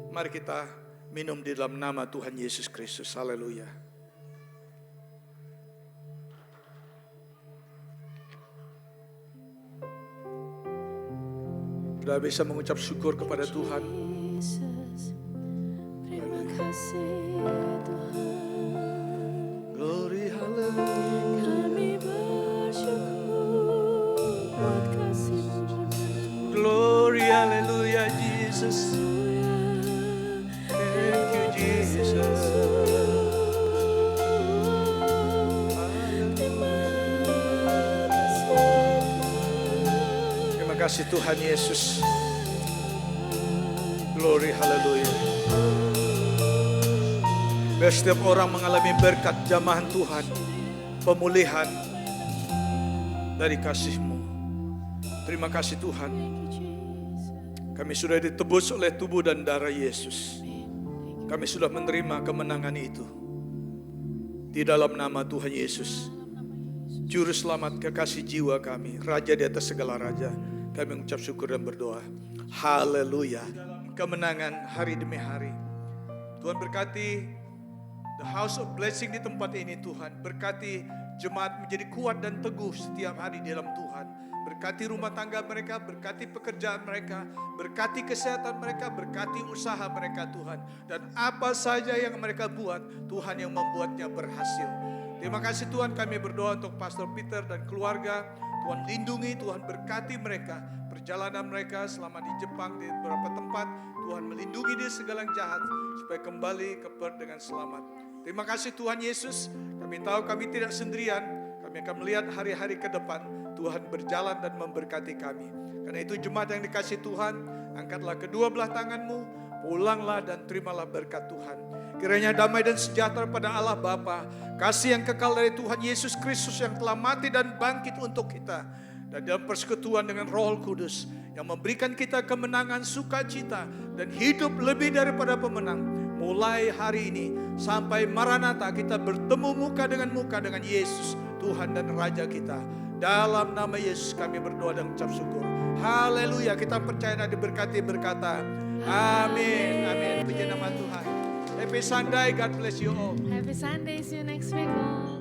Mari kita minum di dalam nama Tuhan Yesus Kristus. Haleluya. Sudah bisa mengucap syukur kepada Tuhan. Terima kasih Tuhan. Glory haleluya. Kami bersyukur buat kasih-Mu. Glory haleluya Jesus. Thank you Jesus. Terima kasih Tuhan Yesus. Glory haleluya. Biar setiap orang mengalami berkat jamahan Tuhan, pemulihan dari kasih-Mu. Terima kasih Tuhan. Kami sudah ditebus oleh tubuh dan darah Yesus. Kami sudah menerima kemenangan itu. Di dalam nama Tuhan Yesus, Juru Selamat kekasih jiwa kami, Raja di atas segala raja, kami mengucap syukur dan berdoa. Haleluya. Kemenangan hari demi hari. Tuhan berkati the house of blessing di tempat ini Tuhan. Berkati jemaat menjadi kuat dan teguh setiap hari di dalam Tuhan. Berkati rumah tangga mereka, berkati pekerjaan mereka, berkati kesehatan mereka, berkati usaha mereka Tuhan. Dan apa saja yang mereka buat, Tuhan yang membuatnya berhasil. Terima kasih Tuhan, kami berdoa untuk Pastor Peter dan keluarga. Tuhan lindungi, Tuhan berkati mereka. Perjalanan mereka selama di Jepang, di beberapa tempat, Tuhan melindungi dia segala yang jahat, supaya kembali ke Perth dengan selamat. Terima kasih Tuhan Yesus, kami tahu kami tidak sendirian. Kami akan melihat hari-hari ke depan, Tuhan berjalan dan memberkati kami. Karena itu jemaat yang dikasih Tuhan, angkatlah kedua belah tanganmu, pulanglah dan terimalah berkat Tuhan. Kiranya damai dan sejahtera pada Allah Bapa, kasih yang kekal dari Tuhan Yesus Kristus yang telah mati dan bangkit untuk kita, dan dalam persekutuan dengan Roh Kudus yang memberikan kita kemenangan, sukacita, dan hidup lebih daripada pemenang. Mulai hari ini sampai Maranatha kita bertemu muka dengan Yesus, Tuhan dan Raja kita. Dalam nama Yesus kami berdoa dan ucap syukur. Haleluya, kita percaya dan diberkati, berkata amin, amin. Puji nama Tuhan. Happy Sunday, God bless you all. Happy Sunday, see you next week all.